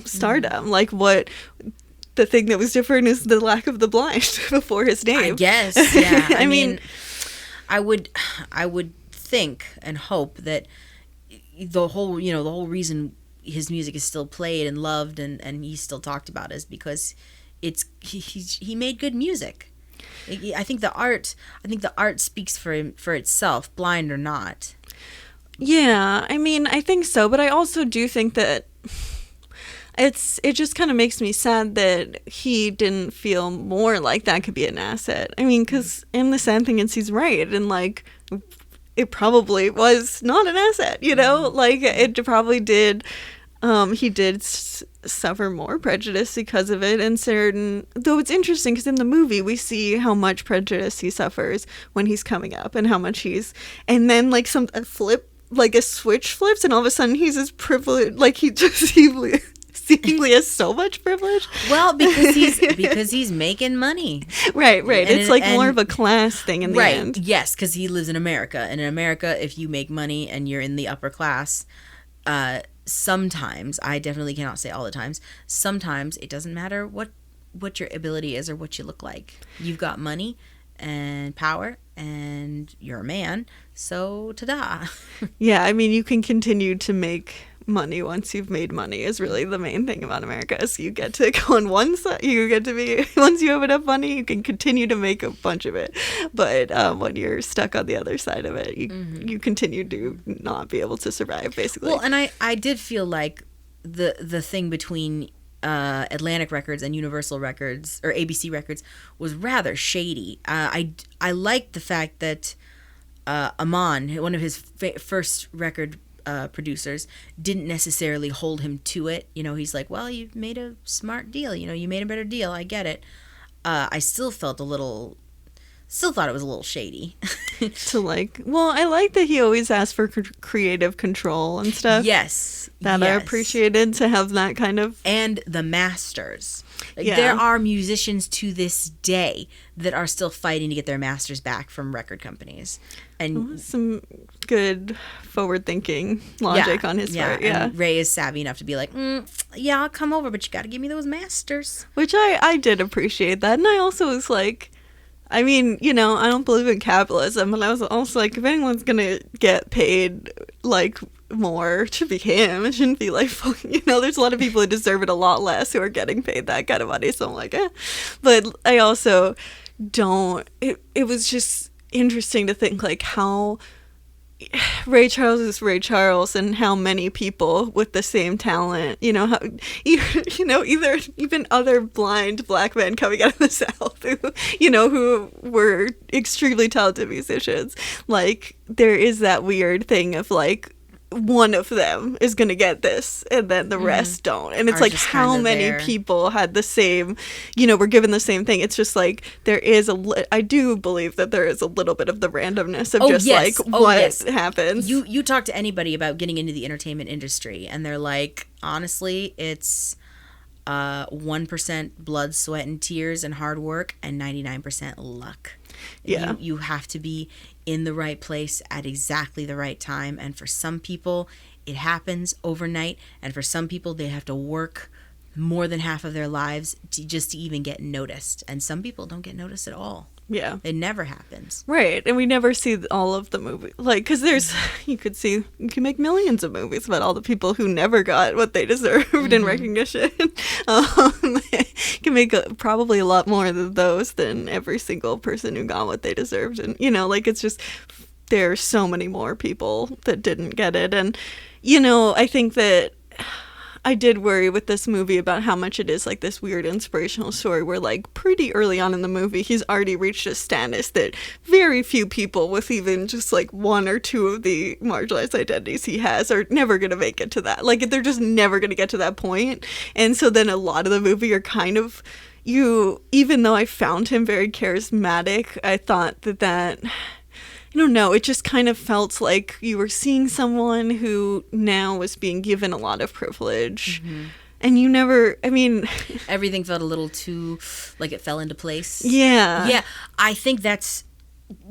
stardom? Like what... The thing that was different is the lack of the blind before his name. I guess, yeah. I mean, I would think and hope that the whole reason his music is still played and loved and he's still talked about is because he made good music. I think the art speaks for itself, blind or not. Yeah, I mean, I think so, but I also do think that it just kind of makes me sad that he didn't feel more like that could be an asset. I mean, because the sad thing is he's right, and like it probably was not an asset, like it probably did. He did suffer more prejudice because of it, and though it's interesting because in the movie we see how much prejudice he suffers when he's coming up and how much and then like a switch flips and all of a sudden he's as privileged, like he just seemingly has so much privilege. Well, because he's making money. Right. It's more of a class thing in the end. Yes, because he lives in America, and in America, if you make money and you're in the upper class, sometimes, I definitely cannot say all the times, sometimes it doesn't matter what your ability is or what you look like. You've got money and power, and you're a man, so ta-da. Yeah, I mean, you can continue to make money once you've made money is really the main thing about America. Is you get to go on one side, you get to be, once you have enough money, you can continue to make a bunch of it. But when you're stuck on the other side of it, you continue to not be able to survive, basically. Well, and I did feel like the thing between Atlantic Records and Universal Records or ABC Records was rather shady. I liked the fact that Aman, one of his first record producers, didn't necessarily hold him to it. He's like, well, you made a smart deal. You made a better deal. I get it. I still thought it was a little shady. I like that he always asked for creative control and stuff. Yes. I appreciated to have that kind of. And the masters. There are musicians to this day that are still fighting to get their masters back from record companies. And some good forward-thinking logic on his part. Yeah, and Ray is savvy enough to be like, I'll come over, but you got to give me those masters. Which I did appreciate that. And I also was like, I mean, I don't believe in capitalism, but I was also like, if anyone's going to get paid, like, more to be him, it shouldn't be like, there's a lot of people who deserve it a lot less who are getting paid that kind of money, so I'm like, But I also don't, it was just interesting to think, like, how Ray Charles is Ray Charles and how many people with the same talent, how, either even other blind black men coming out of the South who were extremely talented musicians, like, there is that weird thing of, like, one of them is going to get this and then the rest don't. And it's like, how many people had the same, were given the same thing. It's just like, there is I do believe that there is a little bit of the randomness of what happens. You talk to anybody about getting into the entertainment industry and they're like, honestly, it's 1% blood, sweat, and tears and hard work and 99% luck. Yeah. You have to be in the right place at exactly the right time. And for some people, it happens overnight. And for some people, they have to work more than half of their lives just to even get noticed. And some people don't get noticed at all. Yeah. It never happens. Right. And we never see all of the movies. Like, because you can make millions of movies about all the people who never got what they deserved in recognition. Can make probably a lot more than those than every single person who got what they deserved. And, it's just, there are so many more people that didn't get it. And, I think that I did worry with this movie about how much it is like this weird inspirational story where, like, pretty early on in the movie, he's already reached a status that very few people with even just like one or two of the marginalized identities he has are never going to make it to that. Like, they're just never going to get to that point. And so then a lot of the movie are kind of, even though I found him very charismatic, I thought that I don't know, it just kind of felt like you were seeing someone who now was being given a lot of privilege. And you never, I mean... Everything felt a little too, like it fell into place. Yeah. Yeah, I think that's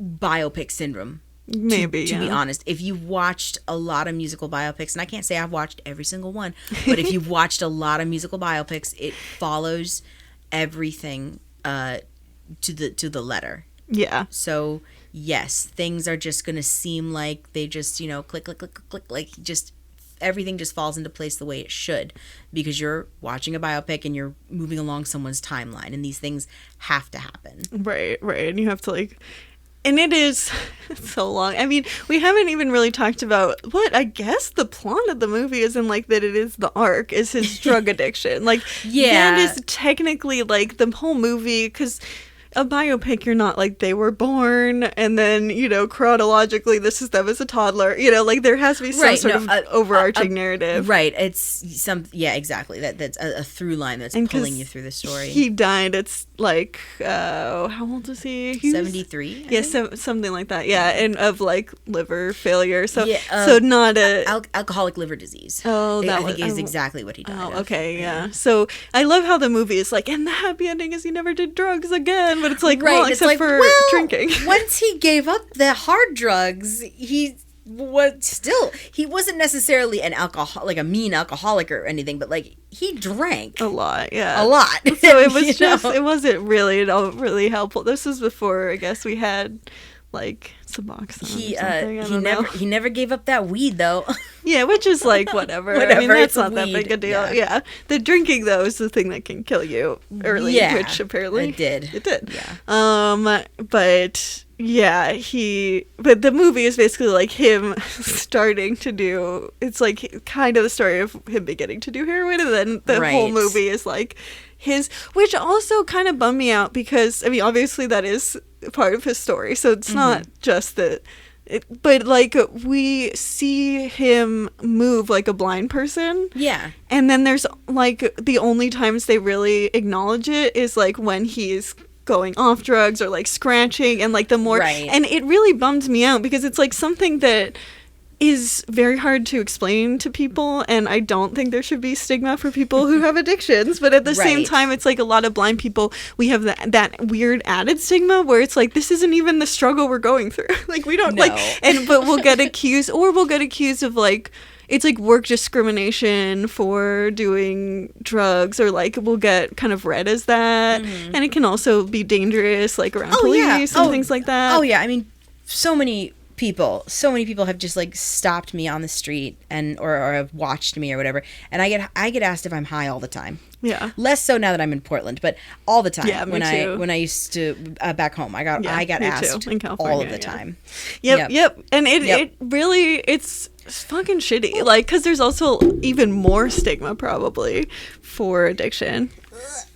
biopic syndrome. Maybe, to be honest. If you've watched a lot of musical biopics, and I can't say I've watched every single one, but if you've watched a lot of musical biopics, it follows everything to the letter. Yeah. So, yes, things are just going to seem like they just, you know, click, click, click, click, like just everything just falls into place the way it should, because you're watching a biopic and you're moving along someone's timeline, and these things have to happen. Right. And you have to, like... And it is so long. I mean, we haven't even really talked about what I guess the plot of the movie is, in like that it is the arc is his drug addiction. Like, that is technically like the whole movie, because a biopic, you're not like they were born and then, you know, chronologically this is them as a toddler. You know, like there has to be some sort of overarching narrative. Right. It's exactly. That's a through line that's pulling you through the story. He died. It's like, how old is he? 73? Yeah, something like that. Yeah, and of like liver failure. So, so not a alcoholic liver disease. Oh, that I think is exactly what he died of. Okay, yeah. So I love how the movie is like, and the happy ending is he never did drugs again. But it's like, well, except for drinking. Once he gave up the hard drugs, he wasn't necessarily an alcohol, like a mean alcoholic or anything, but like he drank a lot. Yeah, a lot. So it was just, it wasn't really at all really helpful. This was before, I guess, we had like Suboxone. He never gave up that weed though. Yeah, which is like whatever. I mean, that's not that big a deal. Yeah. The drinking though is the thing that can kill you early, which apparently it did. Yeah. But yeah, but the movie is basically like him starting to do, it's like kind of the story of him beginning to do heroin, and then the whole movie is like his, which also kind of bummed me out because, I mean, obviously that is part of his story, so it's not just that, but like we see him move like a blind person. Yeah. And then there's like the only times they really acknowledge it is like when he's going off drugs or like scratching, and like the more, and it really bummed me out because it's like something that is very hard to explain to people, and I don't think there should be stigma for people who have addictions, but at the same time it's like a lot of blind people, we have that weird added stigma where it's like this isn't even the struggle we're going through. Like we don't but we'll get accused of like, it's like work discrimination for doing drugs, or like we'll get kind of read as that, and it can also be dangerous like around police and things like that. Oh yeah, I mean, so many people have just like stopped me on the street and or have watched me or whatever, and I get asked if I'm high all the time. Yeah. Less so now that I'm in Portland, but all the time. Yeah, me too. When I used to back home, I got asked all of the time. Yep. And it really, it's fucking shitty. Like, because there's also even more stigma probably for addiction.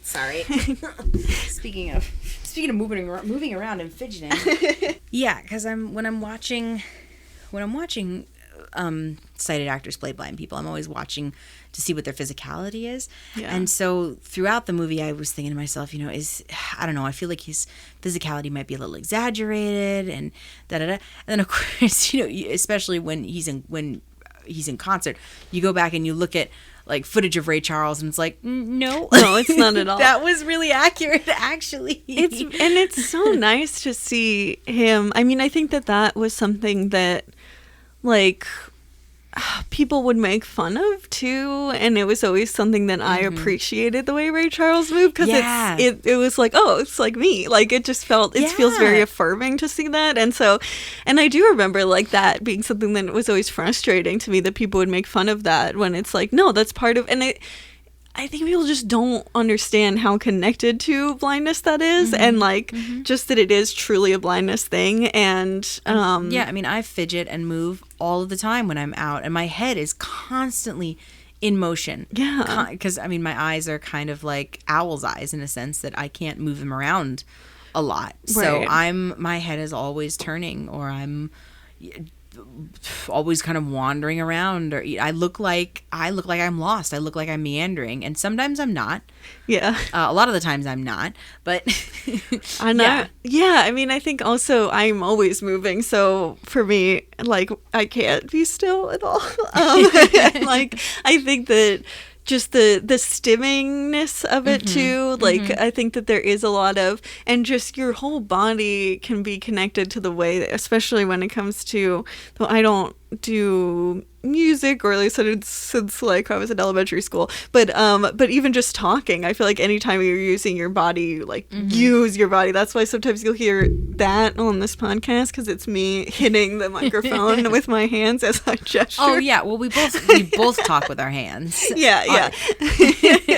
Sorry. Speaking of moving around and fidgeting. Yeah, because when I'm watching sighted actors play blind people, I'm always watching to see what their physicality is. Yeah. And so throughout the movie, I was thinking to myself, you know, I don't know, I feel like his physicality might be a little exaggerated and da-da-da. And then of course, you know, especially when he's in concert, you go back and you look at like footage of Ray Charles and it's like, no, it's not at all. That was really accurate, actually. It's so nice to see him. I mean, I think that was something that like people would make fun of too, and it was always something that I appreciated, the way Ray Charles moved, because it was like, oh, it's like me, like it just felt, it feels very affirming to see that. And so, and I do remember like that being something that was always frustrating to me, that people would make fun of that, when it's like, no, that's part of, and I think people just don't understand how connected to blindness that is, and like just that it is truly a blindness thing. And yeah, I mean, I fidget and move all of the time when I'm out, and my head is constantly in motion. Yeah, because I mean, my eyes are kind of like owl's eyes in a sense that I can't move them around a lot. So my head is always turning, or I'm always kind of wandering around, or I look like I'm lost. I look like I'm meandering, and sometimes I'm not. Yeah. A lot of the times I'm not, but I'm not. Yeah. I mean, I think also I'm always moving. So for me, like, I can't be still at all. Like, I think that just the stimmingness of it too, like I think that there is a lot of, and just your whole body can be connected to the way that, especially when it comes to, though I don't do music, or at least I did since like I was in elementary school, but even just talking, I feel like anytime you're using your body, like use your body. That's why sometimes you'll hear that on this podcast, because it's me hitting the microphone with my hands as I gesture. Oh yeah, well we both talk with our hands. Yeah.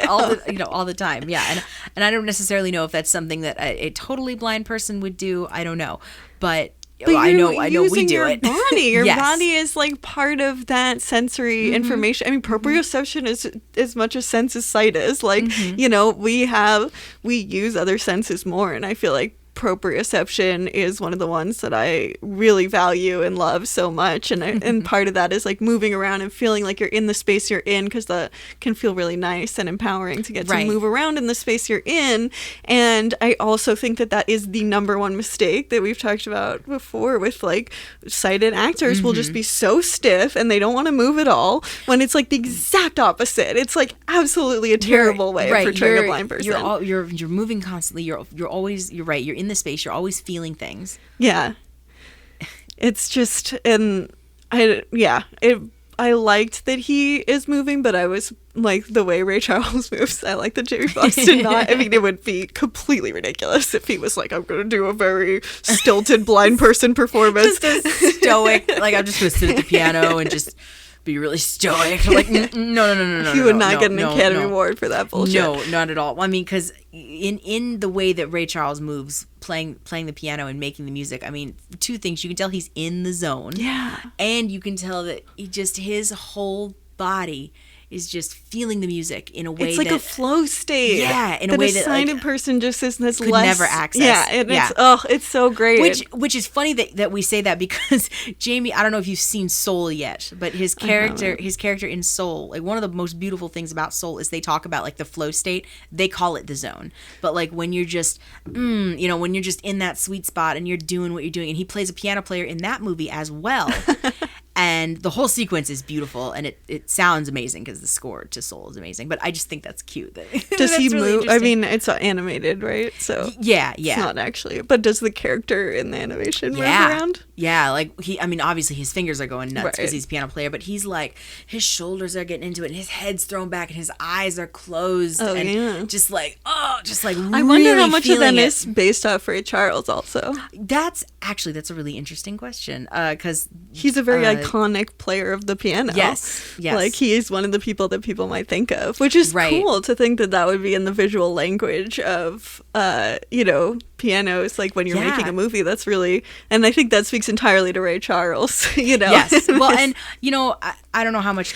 All the time. Yeah, and I don't necessarily know if that's something that a totally blind person would do. I don't know, but I know we do it. Your body is like part of that sensory information. I mean, proprioception is as much a sense as sight is. Like, we use other senses more, and I feel like proprioception is one of the ones that I really value and love so much, and part of that is like moving around and feeling like you're in the space you're in, because that can feel really nice and empowering to get to move around in the space you're in. And I also think that is the number one mistake that we've talked about before, with like sighted actors will just be so stiff and they don't want to move at all, when it's like the exact opposite. It's like absolutely a terrible way of portraying a blind person. You're moving constantly. You're always, you're right, you're in the space, you're always feeling things. Yeah. It's just, and I liked that he is moving, but I was like, the way Ray Charles moves, I like that Jamie Foxx did not. I mean, it would be completely ridiculous if he was like, I'm going to do a very stilted blind person performance. Just a stoic, like, I'm just going to sit at the piano and just be really stoic. Like, no. He would not get an Academy Award for that bullshit. No, not at all. I mean, because in the way that Ray Charles moves, playing the piano and making the music, I mean, two things. You can tell he's in the zone. Yeah. And you can tell that his whole body is just feeling the music in a way it's like a flow state. Yeah, in a way that a sighted person just could less, never access. Yeah, and it's so great. Which is funny that we say that, because Jamie, I don't know if you've seen Soul yet, but his character in Soul, like, one of the most beautiful things about Soul is they talk about like the flow state. They call it the zone, but like when you're just when you're just in that sweet spot and you're doing what you're doing, and he plays a piano player in that movie as well. And the whole sequence is beautiful, and it sounds amazing because the score to Soul is amazing. But I just think that's cute. Does he move? I mean, it's animated, right? So yeah, it's not actually. But does the character in the animation move around? Yeah, like obviously his fingers are going nuts because he's a piano player, but he's like, his shoulders are getting into it, and his head's thrown back, and his eyes are closed, just like really. I wonder how much of that is based off Ray Charles. Also, that's a really interesting question, because he's a very iconic player of the piano. Yes. Like, he is one of the people that people might think of, which is cool to think that would be in the visual language of, pianos. Like, when you're making a movie, that's really, and I think that speaks entirely to Ray Charles. Yes. Well, and I don't know how much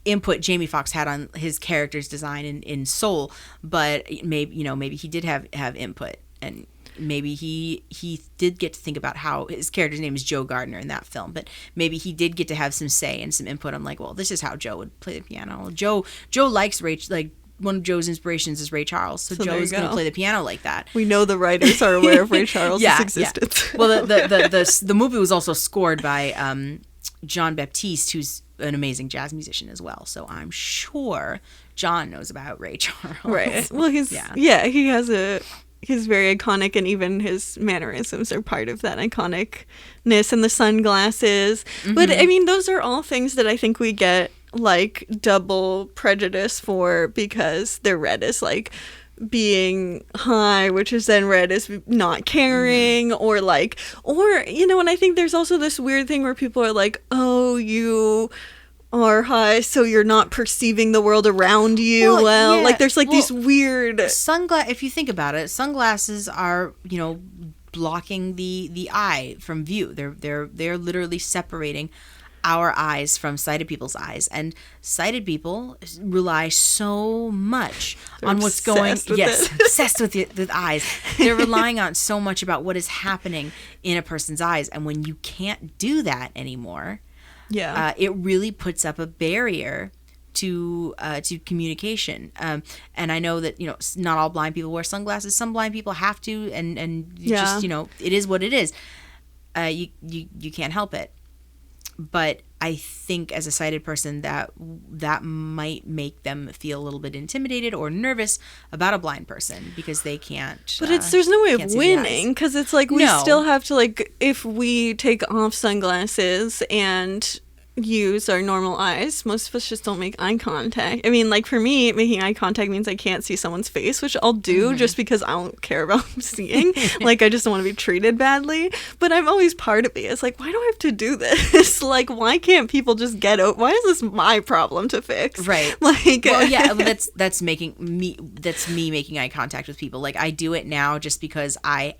input Jamie Foxx had on his character's design in Soul, but maybe he did have input, and maybe he did get to think about how his character's name is Joe Gardner in that film, but maybe he did get to have some say and some input. I'm like, well, this is how Joe would play the piano. Joe likes Ray, like, one of Joe's inspirations is Ray Charles, so Joe's going to play the piano like that. We know the writers are aware of Ray Charles' existence. Yeah. Well, the movie was also scored by John Baptiste, who's an amazing jazz musician as well. So I'm sure John knows about Ray Charles. Right. Well, he has he's very iconic, and even his mannerisms are part of that iconicness, and the sunglasses. But I mean, those are all things that I think we get like double prejudice for, because they're read as like being high, which is then read as not caring, or and I think there's also this weird thing where people are like, oh, you are high, so you're not perceiving the world around you well. Like, there's these weird if you think about it, sunglasses are blocking the eye from view. They're literally separating our eyes from sighted people's eyes, and sighted people rely so much on what's going. Yes, obsessed with eyes. They're relying on so much about what is happening in a person's eyes, and when you can't do that anymore, it really puts up a barrier to communication. And I know that not all blind people wear sunglasses. Some blind people have to, and just it is what it is. You can't help it. But I think as a sighted person that might make them feel a little bit intimidated or nervous about a blind person because they can't. But there's no way of winning, because it's like we still have to, like, if we take off sunglasses and use our normal eyes, most of us just don't make eye contact. I mean, like, for me, making eye contact means I can't see someone's face, which I'll do just because I don't care about seeing. Like, I just don't want to be treated badly. But I'm always part of me. It's like, why do I have to do this? Like, why can't people just get out? Why is this my problem to fix? Right. Like, well, yeah, that's me making eye contact with people. Like, I do it now just because I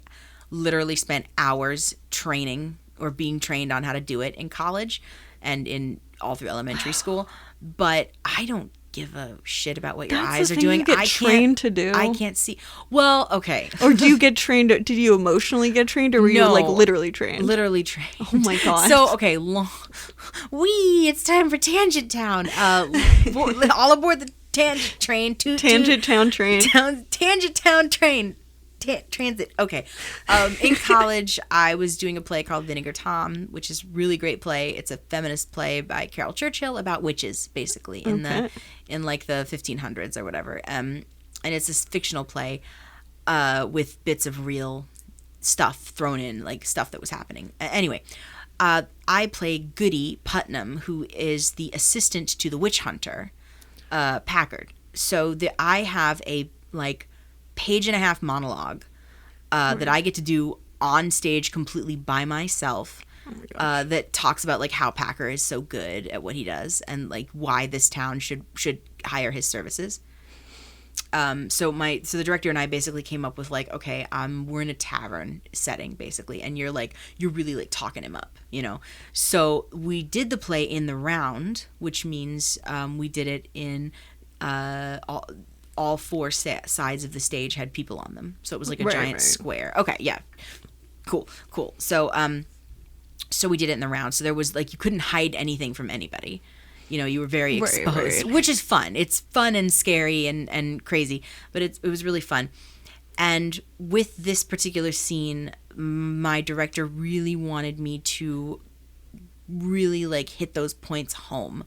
literally spent hours training or being trained on how to do it in college and in all through elementary school, but I don't give a shit about what your eyes are doing. You get trained to do. I can't see. Well, okay. Or do you get trained? Did you emotionally get trained, or were you like literally trained? Literally trained. Oh my god. So okay, it's time for Tangent Town. All aboard the Tangent Train. Tangent Town Train. Tangent Town Train. Transit. Okay. In college, I was doing a play called Vinegar Tom, which is a really great play. It's a feminist play by Carol Churchill about witches, basically, in like the 1500s or whatever. And it's this fictional play with bits of real stuff thrown in, like stuff that was happening. Anyway, I play Goody Putnam, who is the assistant to the witch hunter, Packard. So I have a page-and-a-half monologue that I get to do on stage completely by myself, that talks about like how Packer is so good at what he does and like why this town should hire his services. So the director and I basically came up with like, okay, we're in a tavern setting basically, and you're really like talking him up, So we did the play in the round, which means we did it in all four sides of the stage had people on them. So it was like a giant square. Okay, yeah. Cool. So so we did it in the round. So there was like, you couldn't hide anything from anybody. You were very exposed, which is fun. It's fun and scary and crazy, but it was really fun. And with this particular scene, my director really wanted me to really like hit those points home.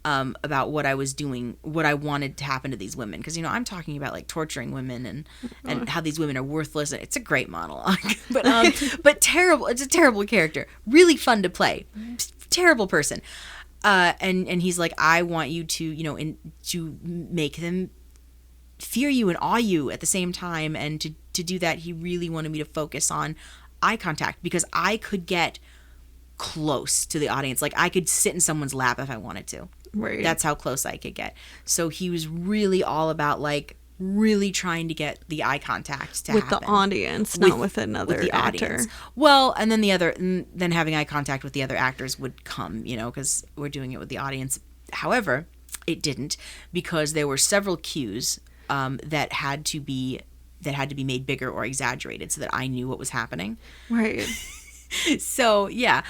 About what I was doing, what I wanted to happen to these women. Because, I'm talking about, like, torturing women and how these women are worthless. It's a great monologue. but terrible. It's a terrible character. Really fun to play. Terrible person. And he's like, I want you to, to make them fear you and awe you at the same time. And to do that, he really wanted me to focus on eye contact. Because I could get close to the audience. Like, I could sit in someone's lap if I wanted to. Right. That's how close I could get. So he was really all about like really trying to get the eye contact to with happen. The audience, not with another with the actor. Audience. Well, and then having eye contact with the other actors would come, because we're doing it with the audience. However, it didn't, because there were several cues that had to be made bigger or exaggerated so that I knew what was happening. Right. So yeah,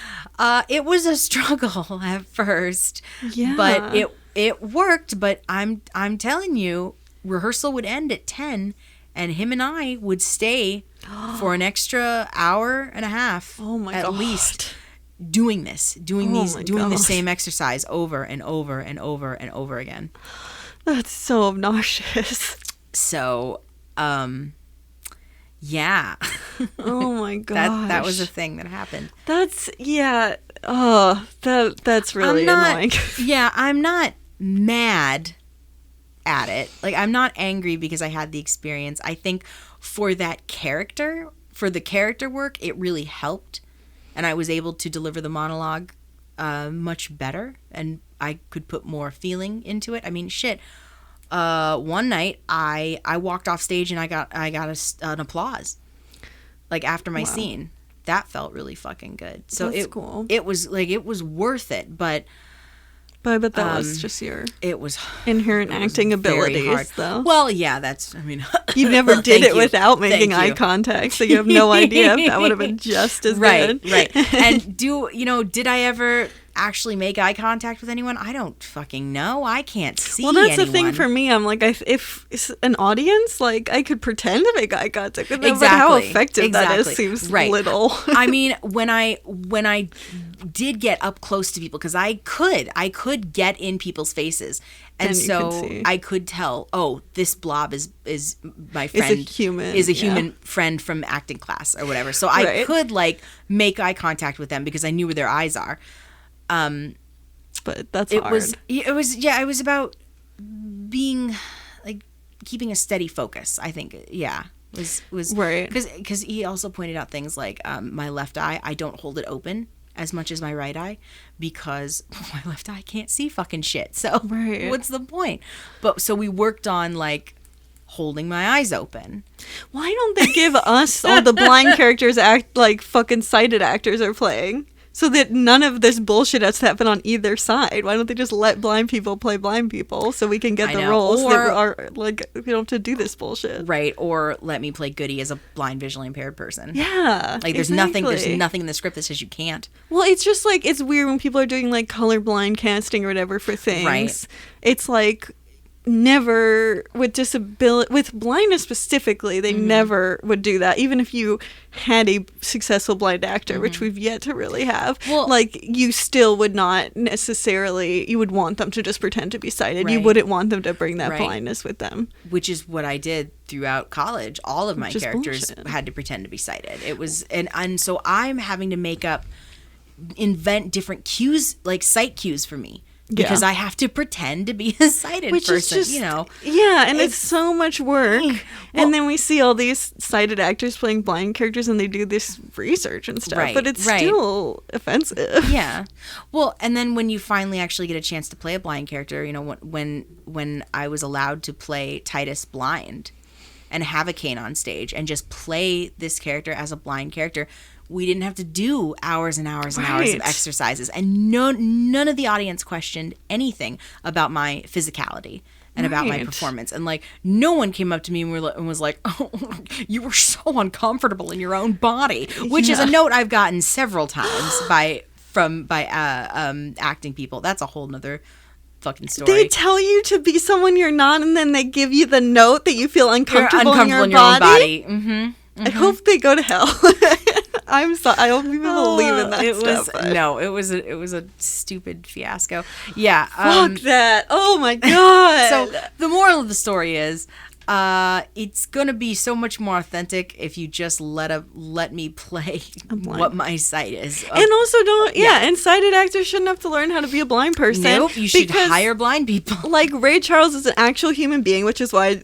it was a struggle at first, but it worked. But I'm telling you, rehearsal would end at 10, and him and I would stay for an extra hour and a half, at least, doing the same exercise over and over and over and over again. That's so obnoxious. So, yeah. Oh my gosh. That was a thing that happened. That's that's really annoying. Yeah, I'm not mad at it. Like, I'm not angry because I had the experience. I think for the character work, it really helped, and I was able to deliver the monologue much better, and I could put more feeling into it. I mean, shit. One night I walked off stage and I got an applause, like after my scene. that felt really fucking good. So That's cool. It was like, it was worth it, but I bet that was just your it was inherent acting abilities, though. Well, yeah, that's, I mean, You never did Thank it you. without making Thank eye you. contact, so you have no idea if that would have been just as right, good. right. And did I ever actually make eye contact with anyone? I don't fucking know. I can't see Well, that's anyone. the thing for me. I'm like, if it's an audience, like, I could pretend to make eye contact with them, but how effective that is seems little. I mean, when I did get up close to people, because I could get in people's faces, and And you so could see. I could tell, oh, this blob is my friend, Is a human, friend from acting class or whatever. So I Right. could like make eye contact with them because I knew where their eyes are. But that's It hard. was about being like keeping a steady focus. I think was Right. because he also pointed out things like my left eye, I don't hold it open as much as my right eye because my left eye can't see fucking shit. So Right. what's the point? But so we worked on like holding my eyes open. Why don't they give us all the blind characters act like fucking sighted actors are playing? So that none of this bullshit has to happen on either side. Why don't they just let blind people play blind people so we can get I the know. roles Or- that are like, we don't have to do this bullshit. Right. Or let me play Goody as a blind visually impaired person. Yeah. Like there's nothing in the script that says you can't. Well, it's just like, it's weird when people are doing like colorblind casting or whatever for things. Right. It's like, never with blindness specifically, they never would do that. Even if you had a successful blind actor, which we've yet to really have, Well- like you still would not necessarily, you would want them to just pretend to be sighted. You Right. wouldn't want them to bring that Right. blindness with them. Which is what I did throughout college. All of my Which is characters bullshit. had to pretend to be sighted. It was and so I'm having to invent different cues, like sight cues for me. Because Yeah. I have to pretend to be a sighted Which person, is just, Yeah, and it's so much work. And then we see all these sighted actors playing blind characters, and they do this research and stuff, Right, but it's right. still offensive. Yeah. Well, and then when you finally actually get a chance to play a blind character, when I was allowed to play Titus blind and have a cane on stage and just play this character as a blind character, we didn't have to do hours and hours and hours of Right. exercises, and none of the audience questioned anything about my physicality and about my Right. performance. And like no one came up to me and was like, "Oh, you were so uncomfortable in your own body," which is a note I've gotten several times from acting people. That's a whole nother fucking story. They tell you to be someone you're not, and then they give you the note that you feel You're uncomfortable, uncomfortable in your own body. body. Mm-hmm. I hope they go to hell. I'm sorry. I don't even believe in that it stuff. was no, it was a stupid fiasco. Yeah, Fuck that. Oh my god. So the moral of the story is, it's gonna be so much more authentic if you just let me play what my sight is. And also don't, and sighted actors shouldn't have to learn how to be a blind person. Nope, you should because, hire blind people. Like, Ray Charles is an actual human being, which is why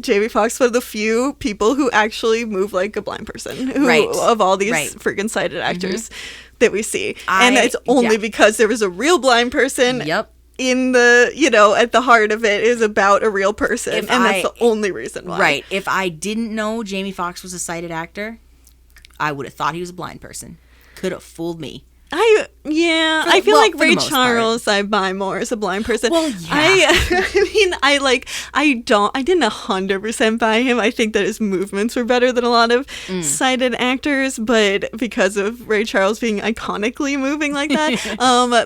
Jamie Foxx was one of the few people who actually move like a blind person, of all these freaking sighted actors that we see. And it's only because there was a real blind person. Yep. In the, at the heart of it is about a real person. And that's the only reason why. Right. If I didn't know Jamie Foxx was a sighted actor, I would have thought he was a blind person. Could have fooled me. I feel like Ray Charles I buy more as a blind person. Well, yeah. I didn't 100% buy him. I think that his movements were better than a lot of sighted actors, but because of Ray Charles being iconically moving like that.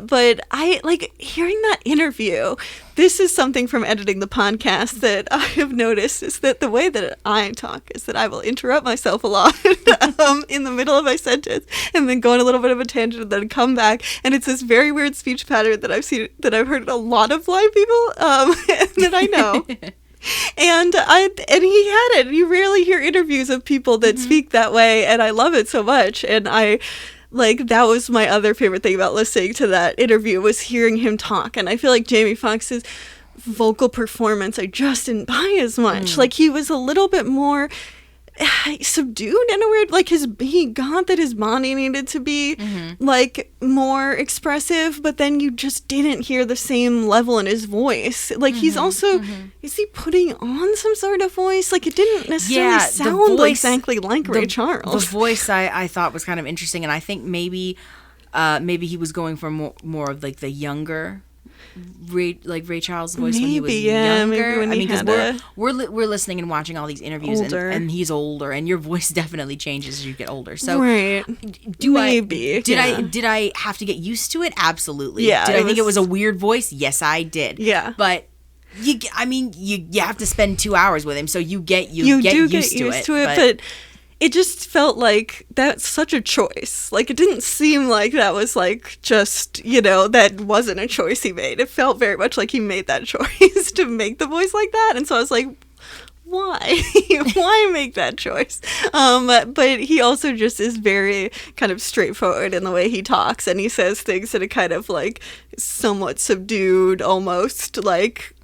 But I like hearing that interview. This is something from editing the podcast that I have noticed, is that the way that I talk is that I will interrupt myself a lot in the middle of my sentence and then go on a little bit of a tangent and then come back. And it's this very weird speech pattern that I've heard a lot of blind people that I know. And he had it. You rarely hear interviews of people that speak that way, and I love it so much. And that was my other favorite thing about listening to that interview, was hearing him talk. And I feel like Jamie Foxx's vocal performance I just didn't buy as much. Like, he was a little bit more subdued in a weird, like he got that his body needed to be like more expressive, but then you just didn't hear the same level in his voice. Like he's also, is he putting on some sort of voice? Like it didn't necessarily sound exactly like Ray Charles. The voice I thought was kind of interesting, and I think maybe he was going for more of like the younger Ray Charles' voice when he was younger. Maybe because we're listening and watching all these interviews, and he's older, and your voice definitely changes as you get older. So did I have to get used to it? Absolutely. Yeah. Did I think it was a weird voice? Yes, I did. Yeah. But you have to spend 2 hours with him, so you get used to it. But it just felt like that's such a choice. Like, it didn't seem like that was, like, just, that wasn't a choice he made. It felt very much like he made that choice to make the voice like that. And so I was like, why? Why make that choice? But he also just is very kind of straightforward in the way he talks. And he says things that are kind of, like, somewhat subdued, almost, like,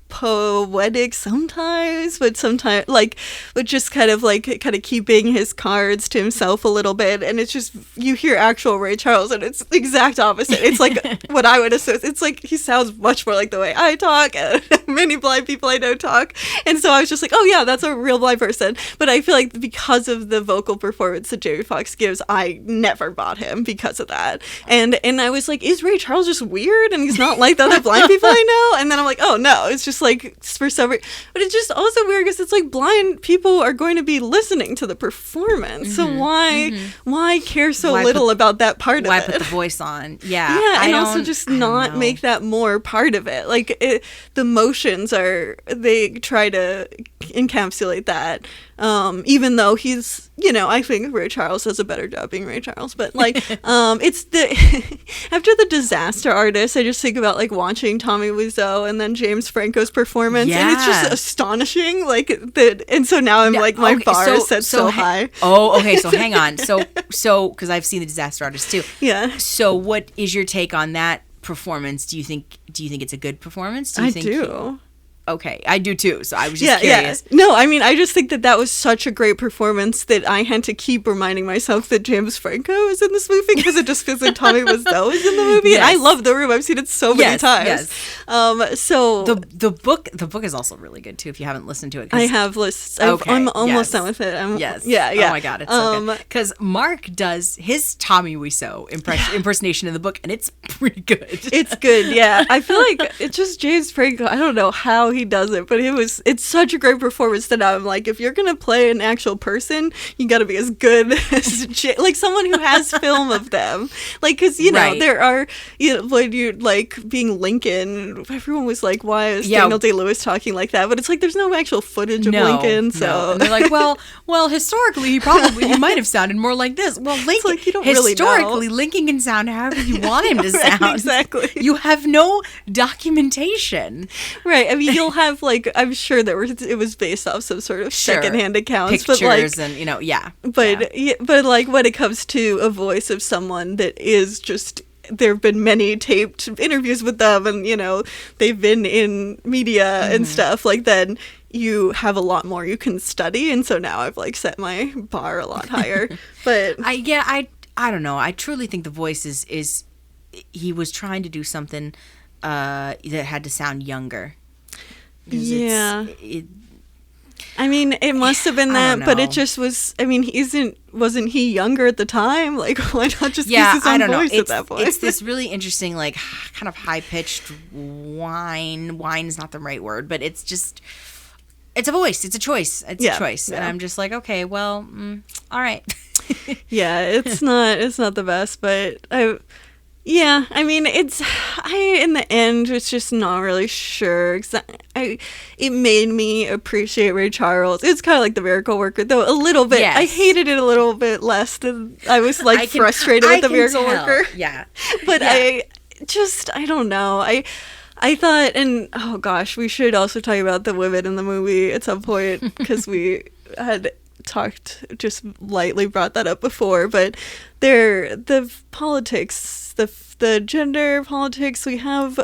poetic sometimes, but sometimes but just kind of keeping his cards to himself a little bit. And it's just, you hear actual Ray Charles and it's the exact opposite. It's like what I would associate. It's like he sounds much more like the way I talk and many blind people I know talk. And so I was just like, oh yeah, that's a real blind person. But I feel like because of the vocal performance that Jamie Foxx gives, I never bought him because of that. And I was like, is Ray Charles just weird and he's not like the other blind people I know? And then I'm like, oh no, it's just like for some reason. But it's just also weird because it's like blind people are going to be listening to the performance. So why care so little about that part of it? Why put the voice on? Yeah. Yeah, and also just not make that more part of it. Like the motions they try to encapsulate that. Even though he's, I think Ray Charles does a better job being Ray Charles, but like, it's after The Disaster Artist, I just think about like watching Tommy Wiseau and then James Franco's performance, and it's just astonishing. Like and so now I'm like, my bar is set so high. Oh, okay. So hang on. So because I've seen The Disaster Artist too. Yeah. So what is your take on that performance? Do you think it's a good performance? I do. Okay, I do too. So I was just curious. Yeah. No, I mean, I just think that was such a great performance that I had to keep reminding myself that James Franco is in this movie because it just feels like Tommy Wiseau is in the movie. Yes. And I love The Room. I've seen it so many times. Yes. So the book is also really good too. If you haven't listened to it, I have listened. I'm almost done with it. Yeah. Oh my god, it's so good. Because Mark does his Tommy Wiseau impersonation in the book, and it's pretty good. It's good. Yeah. I feel like it's just James Franco. I don't know how he does it, but it's such a great performance that I'm like, if you're gonna play an actual person, you got to be as good as like someone who has film of them, like, because there are when you like being Lincoln, everyone was like, why is Daniel Day-Lewis talking like that? But it's like there's no actual footage of Lincoln, so and they're like, well historically he might have sounded more like this. Well, Lincoln, like, you don't really know. Lincoln can sound however you want him to sound. Exactly. You have no documentation, right? I mean, you'll have like, I'm sure it was based off some sort of secondhand accounts, pictures, but and but like when it comes to a voice of someone that is just, there have been many taped interviews with them, and they've been in media and stuff, like, then you have a lot more you can study, and so now I've like set my bar a lot higher. But I don't know. I truly think the voice is he was trying to do something that had to sound younger. Yeah. I mean, it must have been that, but it just was. I mean, wasn't he younger at the time? Like, why not just use his own voice at that point? It's this really interesting, like, kind of high pitched whine. Whine is not the right word, but it's a voice. It's a choice. It's a choice, and I'm just like, okay, well, all right. Yeah, it's not the best, but I mean, in the end, was just not really sure. It made me appreciate Ray Charles. It's kind of like The Miracle Worker, though, a little bit. Yes. I hated it a little bit less than I was like frustrated with The Miracle Worker. Yeah. But yeah. I don't know. I thought, and oh gosh, we should also talk about the women in the movie at some point, because we had just lightly brought that up before, but the politics, the gender politics, we have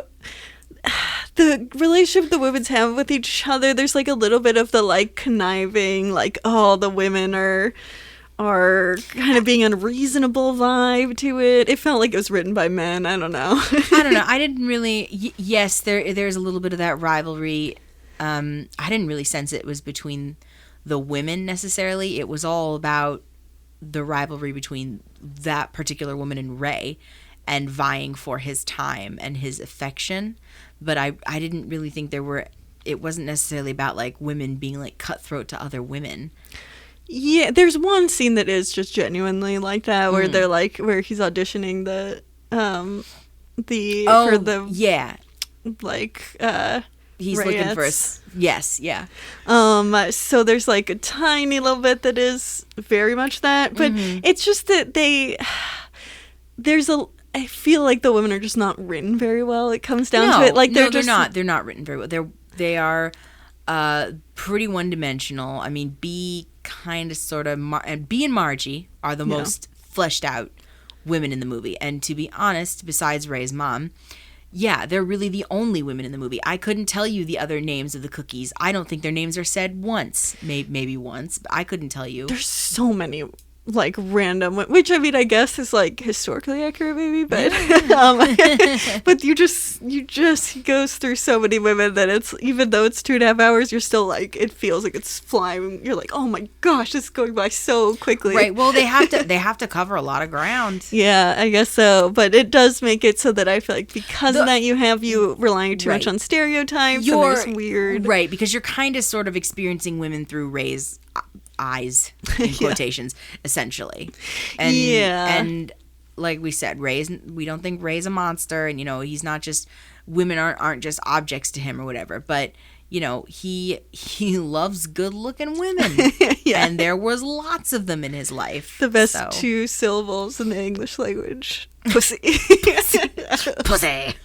the relationship the women have with each other, there's like a little bit of the like conniving, like, oh, the women are kind of being unreasonable vibe to it. It felt like it was written by men. I don't know. I don't know. I didn't really. Yes, there's a little bit of that rivalry. I didn't really sense it was between the women necessarily. It was all about the rivalry between that particular woman and Ray, and vying for his time and his affection. But I didn't really think it wasn't necessarily about like women being like cutthroat to other women. Yeah, there's one scene that is just genuinely like that, where they're like, where he's auditioning he's Rayettes. looking for yes, yeah. So there's like a tiny little bit that is very much that, but it's just that I feel like the women are just not written very well. It comes down to it. Like they're not written very well. They are pretty one-dimensional. I mean, B kind of sort of and B and Margie are the most fleshed out women in the movie. And to be honest, besides Ray's mom, yeah, they're really the only women in the movie. I couldn't tell you the other names of the cookies. I don't think their names are said once, maybe once, but I couldn't tell you. There's so many like random, which I mean I guess is like historically accurate maybe, but but he goes through so many women that it's, even though it's 2.5 hours, you're still like, it feels like it's flying. You're like, oh my gosh, it's going by so quickly. Right. Well, they have to cover a lot of ground. Yeah, I guess so. But it does make it so that I feel like because of that, you relying too much on stereotypes, and there's weird. Right, because you're kind of sort of experiencing women through Ray's eyes, in quotations, essentially. And like we said, we don't think Ray's a monster, and he's not just, women aren't just objects to him or whatever, but he loves good looking women. And there was lots of them in his life. The best 2 syllables in the English language. Pussy. Pussy.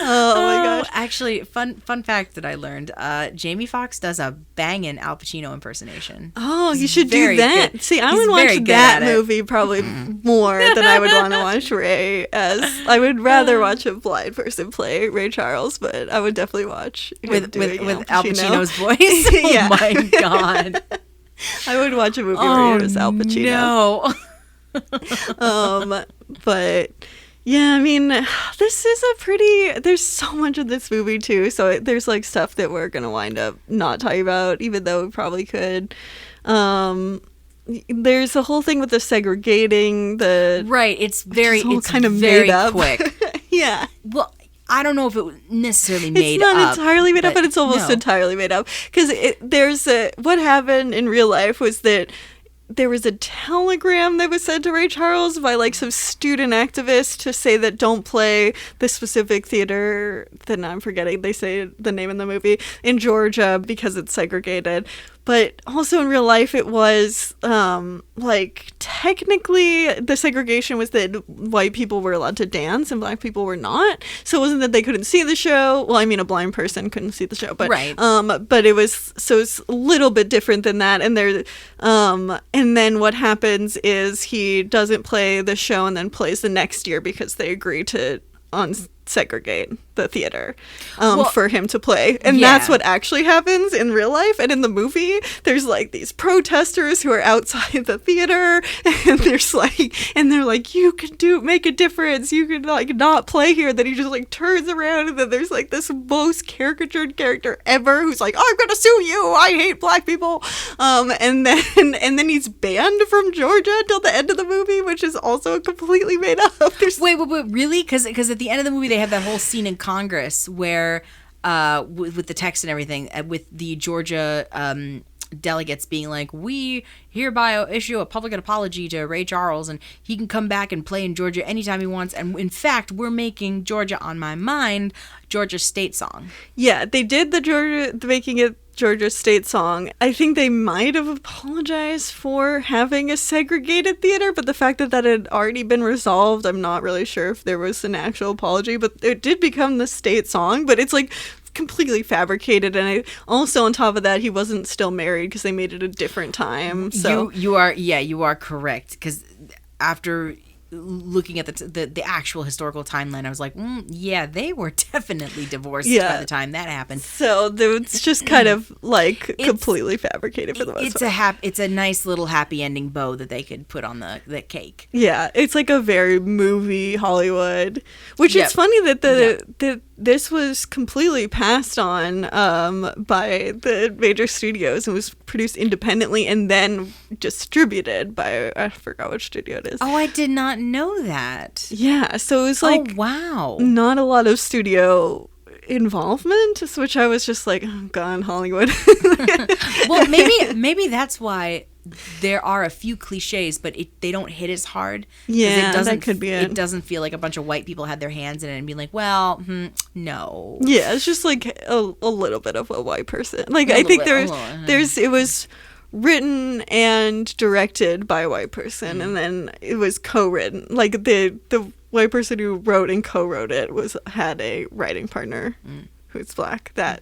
Oh my gosh. Actually, fun fact that I learned, Jamie Foxx does a banging Al Pacino impersonation. Oh, you should do that. Good. See, I would watch that movie probably more than I would want to watch Ray, as I would rather watch a blind person play Ray Charles, but I would definitely watch with Al Pacino's voice. Oh my god. I would watch a movie where it was Al Pacino. No. But yeah, I mean, this is there's so much of this movie too, so there's like stuff that we're gonna wind up not talking about, even though we probably could. There's a whole thing with the segregating, it's very made up. Quick. Yeah. Well, I don't know if it was necessarily made up. It's not entirely made up, but it's almost entirely made up. Because what happened in real life was that there was a telegram that was sent to Ray Charles by like some student activists to say that don't play the specific theater that I'm forgetting. They say the name in the movie in Georgia because it's segregated. But also in real life, it was like technically the segregation was that white people were allowed to dance and black people were not. So it wasn't that they couldn't see the show. Well, I mean, a blind person couldn't see the show, but but it was, so it's a little bit different than that. And and then what happens is he doesn't play the show and then plays the next year because they agree to segregate the theater for him to play, and that's what actually happens in real life. And in the movie, there's like these protesters who are outside the theater, and they're like, you can make a difference, you can like not play here. Then he just like turns around, and then there's like this most caricatured character ever who's like, I'm gonna sue you, I hate black people, and then he's banned from Georgia until the end of the movie, which is also completely made up. Wait, really? Because at the end of the movie they have that whole scene in Congress where with the text and everything, with the Georgia delegates being like, we hereby issue a public apology to Ray Charles, and he can come back and play in Georgia anytime he wants, and in fact we're making Georgia on My Mind Georgia state song. Yeah, they did making it Georgia state song. I think they might have apologized for having a segregated theater, but the fact that had already been resolved, I'm not really sure if there was an actual apology, but it did become the state song. But it's like completely fabricated, and also on top of that, he wasn't still married because they made it a different time. So you are correct, because after looking at the actual historical timeline, I was like, yeah, they were definitely divorced by the time that happened. So it's just kind of like completely fabricated for the most part. It's a nice little happy ending bow that they could put on the cake. Yeah, it's like a very movie Hollywood, which it's funny that that this was completely passed on by the major studios and was produced independently and then distributed by, I forgot which studio it is. Oh, I did not know that. Yeah, so it was like, wow, not a lot of studio involvement, which I was just like, oh god, Hollywood. Well, maybe that's why there are a few cliches, but they don't hit as hard. Yeah, that could be it. It doesn't feel like a bunch of white people had their hands in it and being like, well, no. Yeah, it's just like a little bit of a white person. Like, I think it was written and directed by a white person, and then it was co-written. Like, the white person who wrote and co-wrote it had a writing partner who's black. That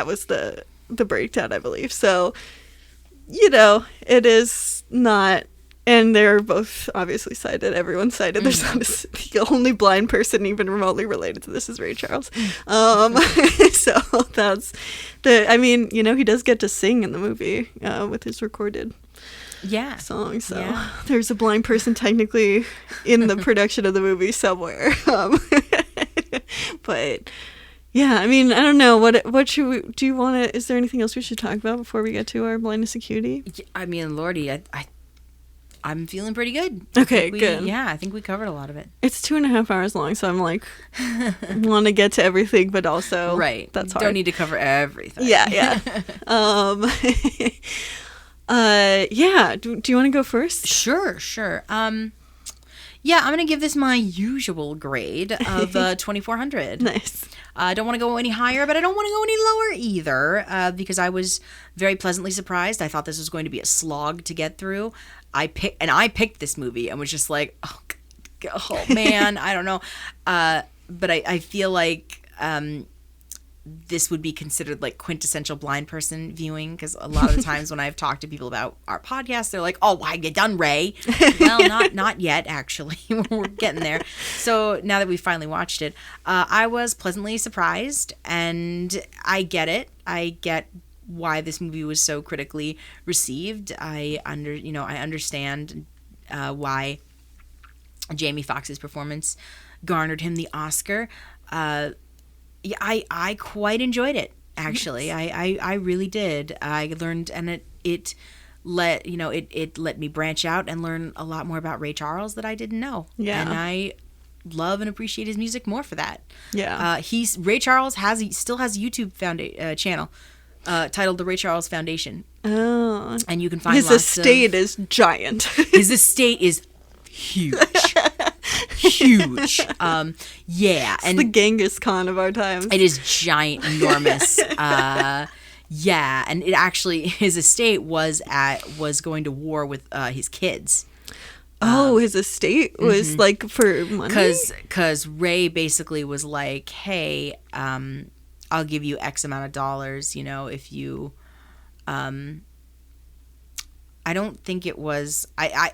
was the breakdown, I believe. So, it is not, and they're both obviously cited. Everyone's cited. There's not the only blind person even remotely related to this is Ray Charles. So that's he does get to sing in the movie with his recorded song. So there's a blind person technically in the production of the movie somewhere. But yeah, I mean, I don't know. What should we, do you want to, is there anything else we should talk about before we get to our blindness acuity? I mean, Lordy, I'm feeling pretty good. Okay, good. Yeah, I think we covered a lot of it. It's 2.5 hours long, so I'm like, want to get to everything, but also, right, that's hard. Don't need to cover everything. Yeah. Yeah. Do you want to go first? Sure. Yeah, I'm going to give this my usual grade of 2,400. Nice. I don't want to go any higher, but I don't want to go any lower either, because I was very pleasantly surprised. I thought this was going to be a slog to get through. I picked this movie and was just like, oh man, I don't know. But I feel like this would be considered like quintessential blind person viewing, because a lot of the times when I've talked to people about our podcast, they're like, oh, why you done, Ray? Well, not yet, actually. We're getting there. So now that we finally watched it, I was pleasantly surprised, and I get it. I get why this movie was so critically received. I understand why Jamie Foxx's performance garnered him the Oscar. Yeah, I quite enjoyed it, actually. Yes. I really did. I learned, and it let me branch out and learn a lot more about Ray Charles that I didn't know. Yeah. And I love and appreciate his music more for that. Yeah. Ray Charles still has a YouTube channel titled The Ray Charles Foundation. Oh. And you can find his estate is giant. His estate is huge. Huge. Yeah. It's the Genghis Khan of our times. It is giant, enormous. Yeah, and it actually, his estate was going to war with his kids. His estate was like for money? Because Ray basically was like, hey, I'll give you X amount of dollars, if you, I don't think it was, I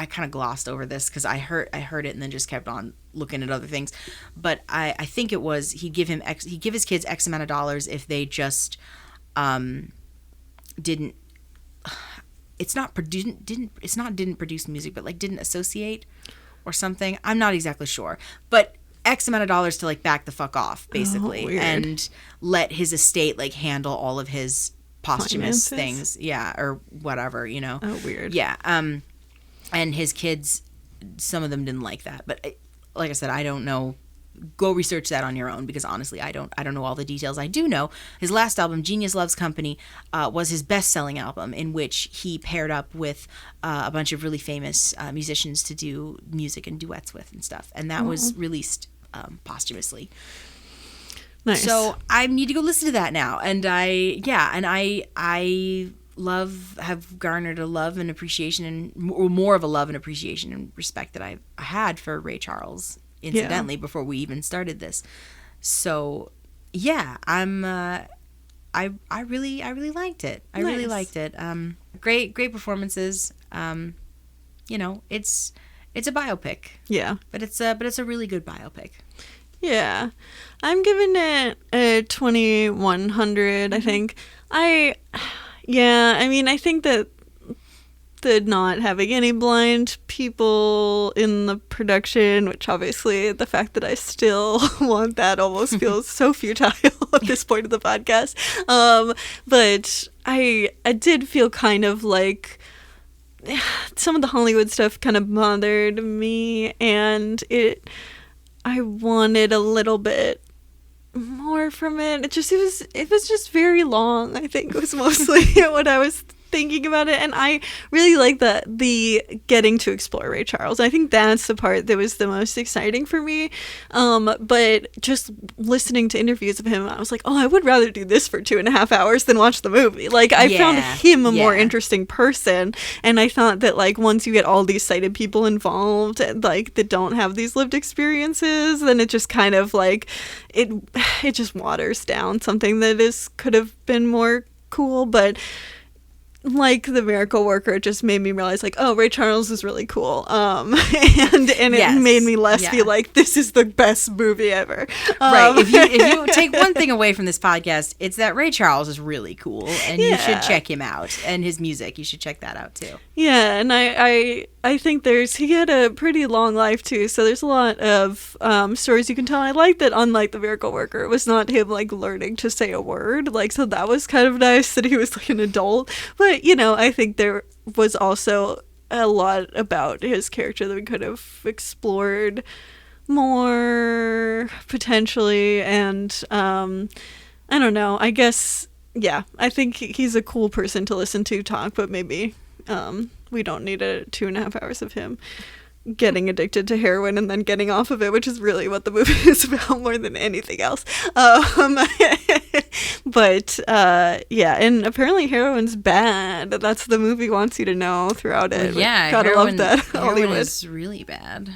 kind of glossed over this because I heard it and then just kept on looking at other things, but I think it was he'd give his kids X amount of dollars if they just didn't produce music, but like didn't associate or something. I'm not exactly sure, but X amount of dollars to like back the fuck off basically, and let his estate like handle all of his posthumous things, or whatever, Oh, weird. Yeah. And his kids, some of them didn't like that. But like I said, I don't know. Go research that on your own, because honestly, I don't know all the details. I do know his last album, Genius Loves Company, was his best-selling album, in which he paired up with a bunch of really famous musicians to do music and duets with and stuff. And that was released posthumously. Nice. So I need to go listen to that now. And I have garnered a love and appreciation, and more of a love and appreciation and respect that I had for Ray Charles, incidentally, before we even started this. So yeah, I really liked it. I really liked it. Great performances. It's a biopic. Yeah. But it's a really good biopic. Yeah. I'm giving it a 2100, I think. I think that the not having any blind people in the production, which obviously the fact that I still want that almost feels so futile at this point of the podcast. But I did feel kind of like some of the Hollywood stuff kind of bothered me, and I wanted a little bit more from it. It was just very long, I think, was mostly what I was thinking about it. And I really like the getting to explore Ray Charles. I think that's the part that was the most exciting for me. But just listening to interviews of him, I was like, oh, I would rather do this for 2.5 hours than watch the movie. Like, I found him a more interesting person. And I thought that, like, once you get all these sighted people involved, like, that don't have these lived experiences, then it just kind of, like, it just waters down something that could have been more cool. But like The Miracle Worker, it just made me realize, like, oh, Ray Charles is really cool. And it made me less feel like this is the best movie ever. Right. If you take one thing away from this podcast, it's that Ray Charles is really cool, and you should check him out. And his music, you should check that out too. Yeah, and I think he had a pretty long life too, so there's a lot of stories you can tell. I like that, unlike The Miracle Worker, it was not him like learning to say a word, like, so that was kind of nice that he was like an adult. But I think there was also a lot about his character that we could have explored more potentially, and I don't know, I guess, I think he's a cool person to listen to talk, but maybe we don't need 2.5 hours of him getting addicted to heroin and then getting off of it, which is really what the movie is about more than anything else. But and apparently heroin's bad. That's the movie wants you to know throughout it. Well, yeah, gotta love that. Heroin Hollywood is really bad.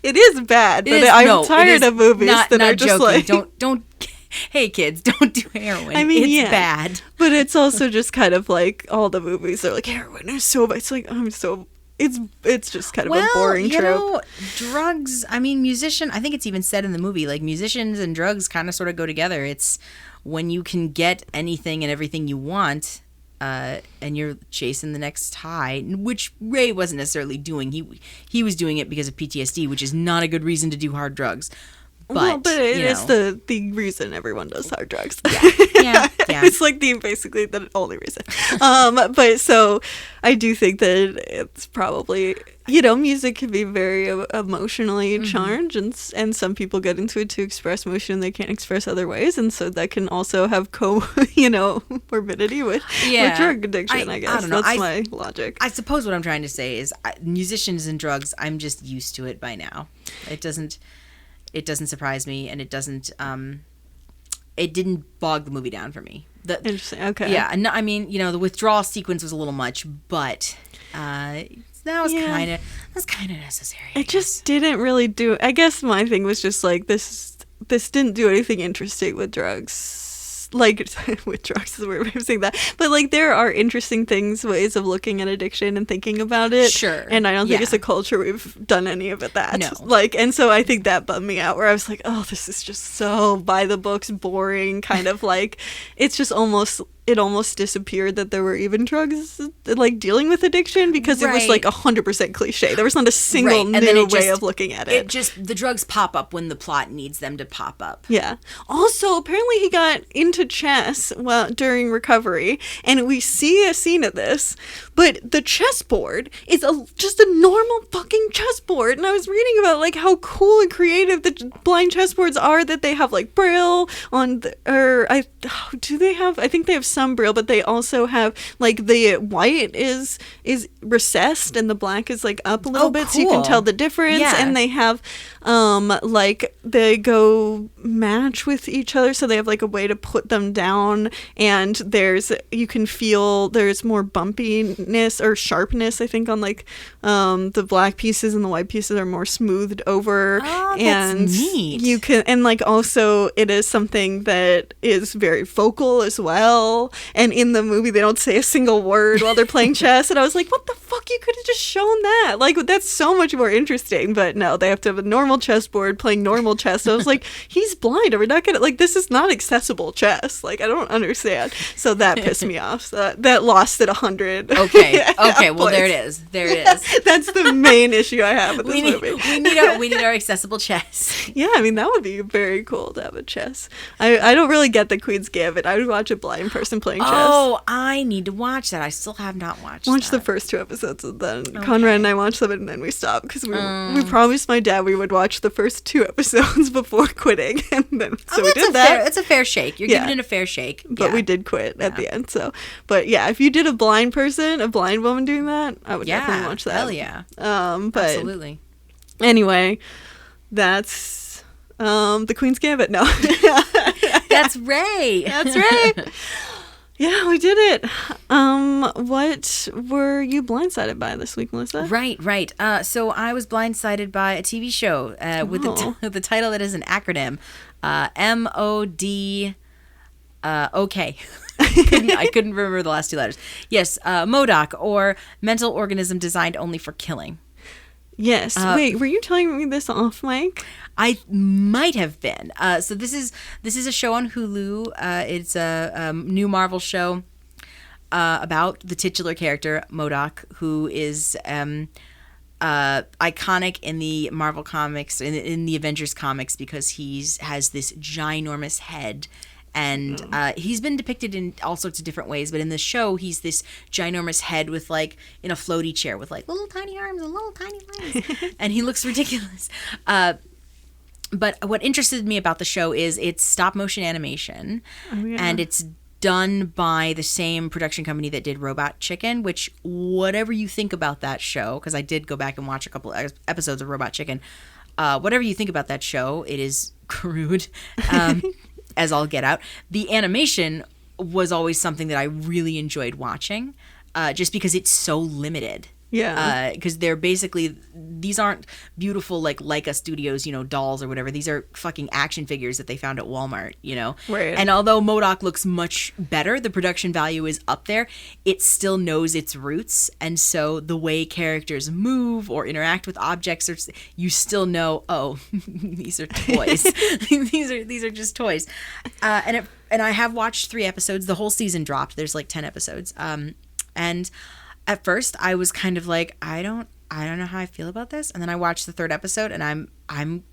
It is bad, but I'm tired of movies that are just joking. like don't. Hey kids, don't do heroin. I mean, it's bad. But it's also just kind of like all the movies are like, heroin is so bad. It's like, it's just kind of a boring trope. Drugs, I mean, I think it's even said in the movie, like, musicians and drugs kind of sort of go together. It's when you can get anything and everything you want, and you're chasing the next high, which Ray wasn't necessarily doing. He was doing it because of PTSD, which is not a good reason to do hard drugs. But it is the reason everyone does hard drugs. Yeah. It's like basically the only reason. But so I do think that it's probably, music can be very emotionally charged, and some people get into it to express emotion they can't express other ways, and so that can also have morbidity with drug addiction. I guess I don't know. That's my logic. I suppose what I'm trying to say is musicians and drugs, I'm just used to it by now. It doesn't surprise me, and it didn't bog the movie down for me. Interesting. Okay. Yeah. And I mean, the withdrawal sequence was a little much, but that was kind of necessary. It just didn't really do. I guess my thing was just like this didn't do anything interesting with drugs. Like, with drugs is a weird way of saying that, but like there are interesting ways of looking at addiction and thinking about it. Sure. And I don't think as a culture we've done any of it that. No. Like, and so I think that bummed me out, where I was like, oh, this is just so by the books, boring, kind of like, it's just almost disappeared that there were even drugs like dealing with addiction, because it was like 100% cliche. There was not a single new way of looking at it. The drugs pop up when the plot needs them to pop up. Yeah. Also, apparently he got into chess during recovery, and we see a scene of this, but the chessboard is just a normal fucking chessboard. And I was reading about like how cool and creative the blind chessboards are, that they have like braille on I think they have some braille, but they also have like the white is recessed and the black is like up a little bit, so you can tell the difference. And they have like they go match with each other, so they have like a way to put them down, and you can feel there's more bumpiness or sharpness, I think, on like the black pieces, and the white pieces are more smoothed over. Oh, and that's neat. you can, and like also it is something that is very vocal as well, and in the movie they don't say a single word while they're playing chess, and I was like, what the fuck, you could have just shown that, like that's so much more interesting. But no, they have to have a normal chessboard playing normal chess. So I was like, he's blind, are we not gonna, like, this is not accessible chess, like I don't understand. So that pissed me off. So that lost at 100. Okay, well, there it is. That's the main issue I have with this movie. We need our accessible chess. Yeah, I mean, that would be very cool to have a chess. I don't really get the Queen's Gambit. I would watch a blind person playing chess. Oh, I need to watch that. I still have not watched Watch that. the first 2 episodes, and then Conrad and I watched them, and then we stopped because we promised my dad we would watch the first 2 episodes before quitting, and then so we did that. It's a fair shake. You're giving it a fair shake. But we did quit at the end. So, but yeah, if you did a blind woman doing that, I would definitely watch that. Hell yeah. But absolutely. Anyway, that's the Queen's Gambit. No, that's Ray. That's Ray. Yeah, we did it. What were you blindsided by this week, Melissa? Right. So I was blindsided by a TV show with the title that is an acronym, MOD. Okay. I couldn't remember the last 2 letters. Yes, MODOK, or Mental Organism Designed Only for Killing. Yes. Wait, were you telling me this off mic? I might have been. So this is a show on Hulu. It's a new Marvel show about the titular character MODOK, who is iconic in the Marvel comics, in the Avengers comics, because has this ginormous head. And he's been depicted in all sorts of different ways, but in the show, he's this ginormous head with, like, in a floaty chair with, like, little tiny arms and little tiny legs. And he looks ridiculous. But what interested me about the show is it's stop motion animation. Oh, yeah. And it's done by the same production company that did Robot Chicken, which, whatever you think about that show, because I did go back and watch a couple episodes of Robot Chicken, whatever you think about that show, it is crude. As all get out. The animation was always something that I really enjoyed watching, just because it's so limited. Yeah. Because they're basically, these aren't beautiful, like Leica Studios, dolls or whatever. These are fucking action figures that they found at Walmart, Right. And although MODOK looks much better, the production value is up there, it still knows its roots. And so the way characters move or interact with objects, you still know, oh, these are toys. these are just toys. And I have watched 3 episodes. The whole season dropped. There's like 10 episodes. And at first, I was kind of like, I don't know how I feel about this. And then I watched the 3rd episode, and I'm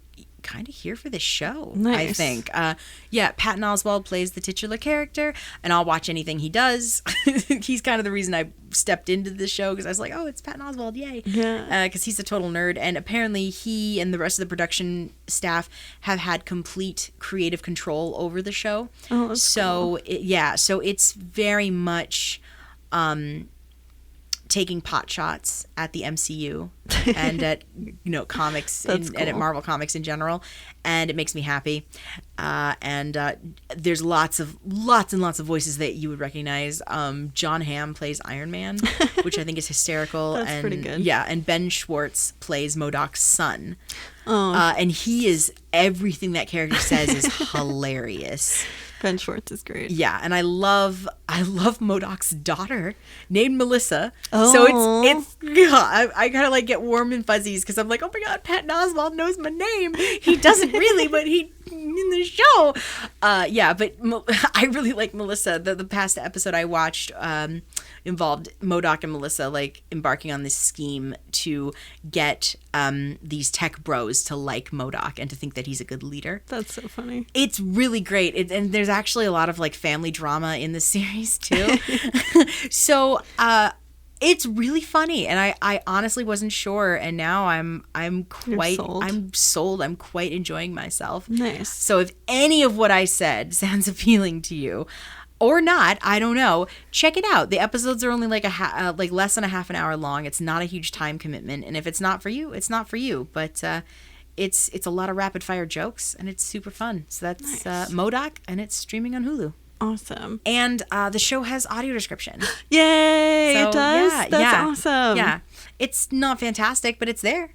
kind of here for this show. Nice. I think. Patton Oswalt plays the titular character, and I'll watch anything he does. He's kind of the reason I stepped into this show, because I was like, oh, it's Patton Oswalt, yay! Yeah. Because he's a total nerd, and apparently he and the rest of the production staff have had complete creative control over the show. Oh, that's cool. So it's very much taking pot shots at the MCU and at comics and at Marvel Comics in general, and it makes me happy. And there's lots and lots of voices that you would recognize. John Hamm plays Iron Man, which I think is hysterical. That's pretty good. Yeah, and Ben Schwartz plays MODOK's son. Oh. And he is, everything that character says is hilarious. Ben Schwartz is great. Yeah, and I love MODOK's daughter named Melissa. Oh. So it's I kind of like get warm and fuzzies, because I'm like, oh my god, Patton Oswalt knows my name. He doesn't really, but he in the show. But I really like Melissa. The past episode I watched involved MODOK and Melissa like embarking on this scheme to get these tech bros to like MODOK and to think that he's a good leader. That's so funny. It's really great. And there's actually a lot of like family drama in the series too. So it's really funny, and I honestly wasn't sure, and now I'm sold. I'm quite enjoying myself. Nice. So if any of what I said sounds appealing to you, or not, I don't know, check it out. The episodes are only like less than a half an hour long. It's not a huge time commitment, and if it's not for you, it's not for you. But it's a lot of rapid fire jokes, and it's super fun. So that's MODOK, and it's streaming on Hulu. Awesome. And the show has audio description. Yay! So, It does? yeah, That's awesome. Yeah. It's not fantastic, but it's there.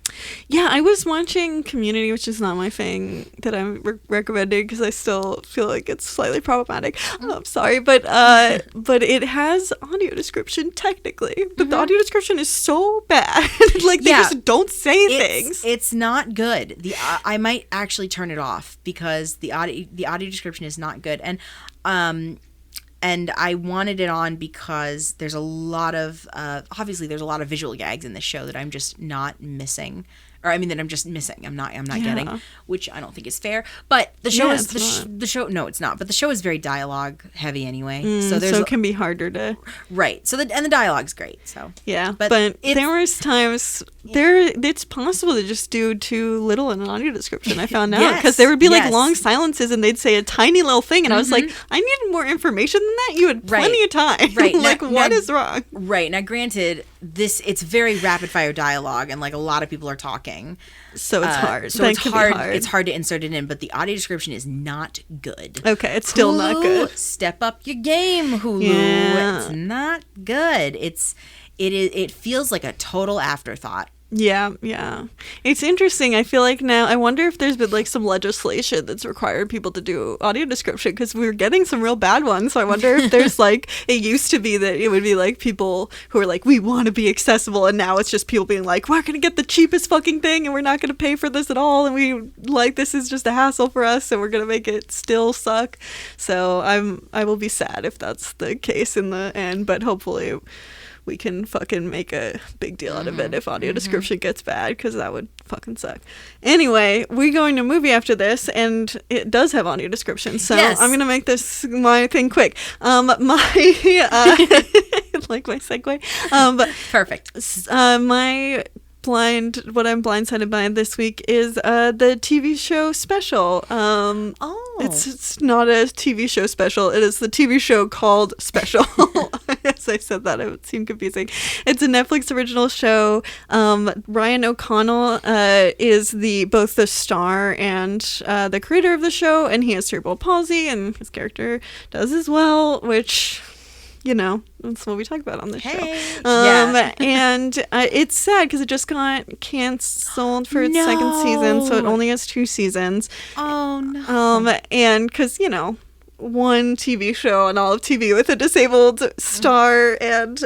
Yeah, I was watching Community, which is not my thing that I'm recommending because I still feel like it's slightly problematic. Oh, I'm sorry, but it has audio description technically, but the audio description is so bad. Like they just don't say things. It's not good. I might actually turn it off because the audio description is not good. And I wanted it on because there's a lot of obviously there's a lot of visual gags in this show that I'm just not missing, or I mean that I'm just missing. I'm not getting, which I don't think is fair. But the show is the show. No, it's not. But the show is very dialogue heavy anyway, so it can be harder to So the dialogue's great. So yeah, but there was times it's possible to just do too little in an audio description. I found out because there would be like long silences and they'd say a tiny little thing, and I was like, I needed more information than that. You had plenty of time. Right, like what is wrong? Right now, granted, it's very rapid fire dialogue, and like a lot of people are talking. So it's hard. So it's hard. It's hard to insert it in, but the audio description is not good. Okay, it's still not good. Step up your game, Hulu. Yeah. It's not good. It feels like a total afterthought. Yeah. It's interesting. I feel like now, I wonder if there's been like some legislation that's required people to do audio description, because we were getting some real bad ones. So I wonder if there's like, it used to be that it would be like people who are like, we want to be accessible, and now it's just people being like, we're going to get the cheapest fucking thing and we're not going to pay for this at all, and we like, this is just a hassle for us, and we're going to make it still suck. So I will be sad if that's the case in the end, but hopefully we can fucking make a big deal out of it if audio description gets bad, because that would fucking suck. Anyway, we're going to a movie after this, and it does have audio description, so I'm gonna make this my thing quick. Like my segue. Perfect. What I'm blindsided by this week is the TV show special. It's not a TV show special. It is the TV show called Special. As I said that, it would seem confusing. It's a Netflix original show. Ryan O'Connell is both the star and the creator of the show, and he has cerebral palsy, and his character does as well, which, you know, that's what we talk about on this show. And it's sad because it just got canceled for its second season, so it only has 2 seasons. Oh, no. And because, you know, one TV show on all of TV with a disabled star and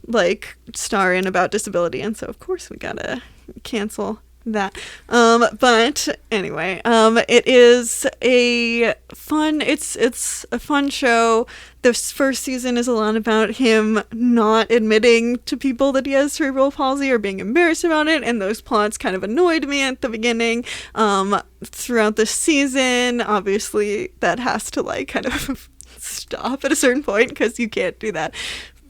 like star in about disability, and so of course we gotta cancel that. But anyway, it is a fun show. This first season is a lot about him not admitting to people that he has cerebral palsy or being embarrassed about it, and those plots kind of annoyed me at the beginning. Throughout the season, obviously that has to like kind of stop at a certain point, because you can't do that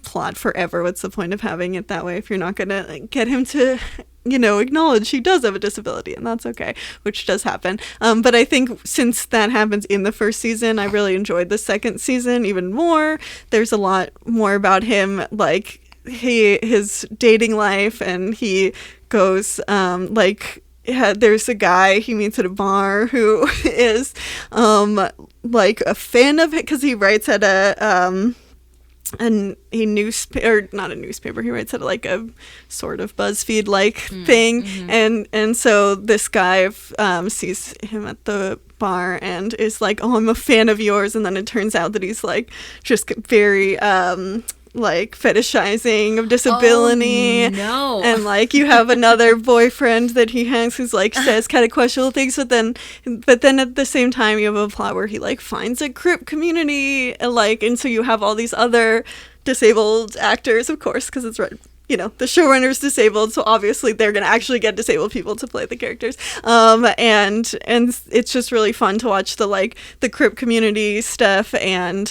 plot forever. What's the point of having it that way if you're not gonna like, get him to, you know, acknowledge he does have a disability, and that's okay, which does happen. But I think since that happens in the first season, I really enjoyed the second season even more. There's a lot more about him, like his dating life, and he goes there's a guy he meets at a bar who is like a fan of it, because he writes at a newspaper, not a newspaper, he writes at like a sort of BuzzFeed like thing, and so this guy sees him at the bar and is like, oh, I'm a fan of yours, and then it turns out that he's like just very like fetishizing of disability. Oh, no. And like you have another boyfriend that he has who's like says kind of questionable things, but then at the same time you have a plot where he like finds a Crip community, and so you have all these other disabled actors, of course, because it's right, you know, the showrunner's disabled, so obviously they're gonna actually get disabled people to play the characters, and it's just really fun to watch the Crip community stuff, and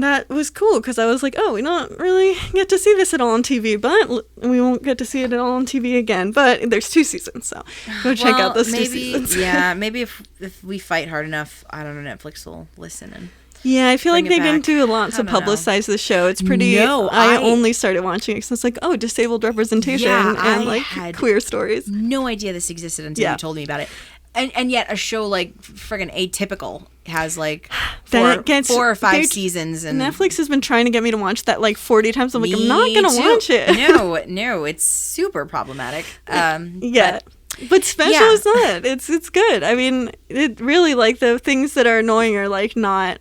that was cool, because I was like, oh, we don't really get to see this at all on TV, but we won't get to see it at all on TV again. But there's 2 seasons, so go check out those 2 seasons. Yeah, maybe if we fight hard enough, I don't know, Netflix will listen and Yeah, I feel like bring they it didn't back. do a lot to I don't know. publicize the show. It's pretty. No, I I- only started watching it because it's like, oh, disabled representation Yeah, and I like had queer stories. No idea this existed until Yeah. you told me about it. And yet a show like friggin' Atypical has like That gets- 4 or 5 they- seasons, and Netflix has been trying to get me to watch that like 40 times. I'm like, I'm Me not gonna too. watch it. No, it's super problematic. Yeah. But special Yeah. is not. It's good. I mean, it really, like, the things that are annoying are like not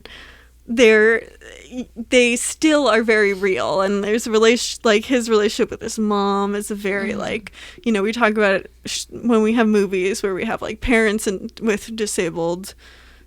they still are very real, and there's a like his relationship with his mom is a very like, you know, we talk about it when we have movies where we have like parents and with disabled,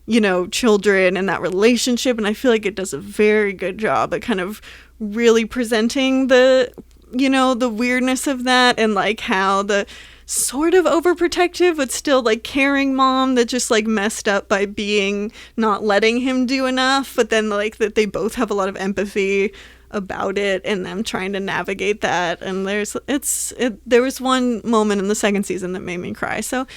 you know, children and that relationship, and I feel like it does a very good job at kind of really presenting the, you know, the weirdness of that, and like how the sort of overprotective but still like caring mom that just like messed up by being not letting him do enough, but then like that they both have a lot of empathy about it and them trying to navigate that. And there was one moment in the second season that made me cry, so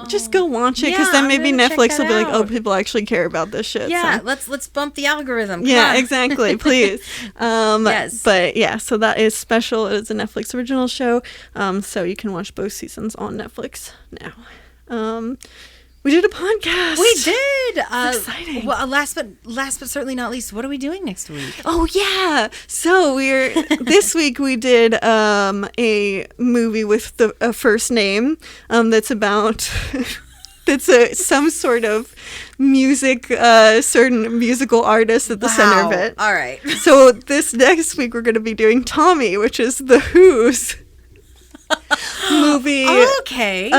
just go watch it, because Yeah, then I'm maybe gonna check Netflix will that be like, oh, out. people actually care about this shit. yeah, so. let's bump the algorithm. Come Yeah, on. exactly. Please. Yes. But yeah, so that is Special. It is a Netflix original show. So you can watch both seasons on Netflix now. We did a podcast. We did. Exciting. Well, last but certainly not least, what are we doing next week? Oh yeah. So this week we did a movie with a first name that's about that's some sort of certain musical artist at the center of it. All right. So this next week we're going to be doing Tommy, which is the Who's movie. Okay.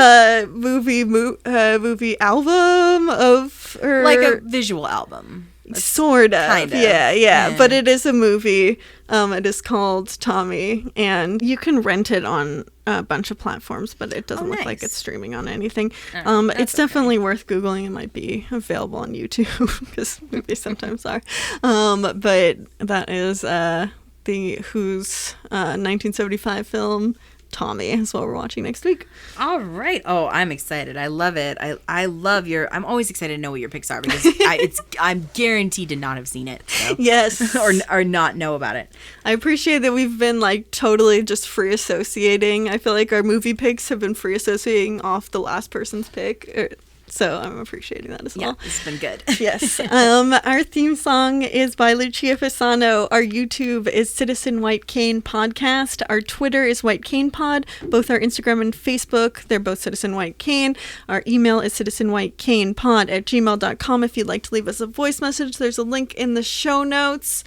Movie album of, or Like a visual album. sort of. Kind of. Yeah. But it is a movie. It is called Tommy, and you can rent it on a bunch of platforms, but it doesn't look like nice. it's streaming on anything. That's It's definitely worth Googling. It might be available on YouTube because movies sometimes are. But that is the Who's 1975 film Tommy is what we're watching next week. All right. Oh, I'm excited. I love it. I love I'm always excited to know what your picks are, because I'm guaranteed to not have seen it. So. Yes. or not know about it. I appreciate that we've been like totally just free associating. I feel like our movie picks have been free associating off the last person's pick. So I'm appreciating that as well. Yeah, it's been good. Yes. Our theme song is by Lucia Fasano. Our YouTube is Citizen White Cane Podcast. Our Twitter is White Cane Pod. Both our Instagram and Facebook, they're both Citizen White Cane. Our email is citizenwhitecanepod@gmail.com. If you'd like to leave us a voice message, there's a link in the show notes.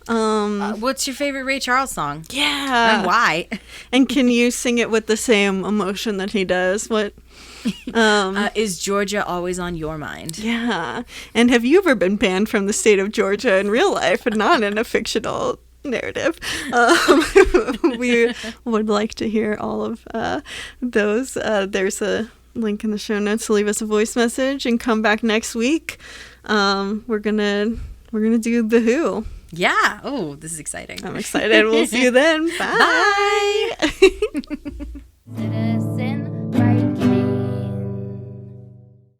What's your favorite Ray Charles song? Yeah. And why? And can you sing it with the same emotion that he does? What? Is Georgia always on your mind? Yeah. And have you ever been banned from the state of Georgia in real life and not in a fictional narrative? We would like to hear all of those. There's a link in the show notes to leave us a voice message, and come back next week. We're gonna do The Who. Yeah. Oh, this is exciting. I'm excited. We'll see you then. Bye. Bye.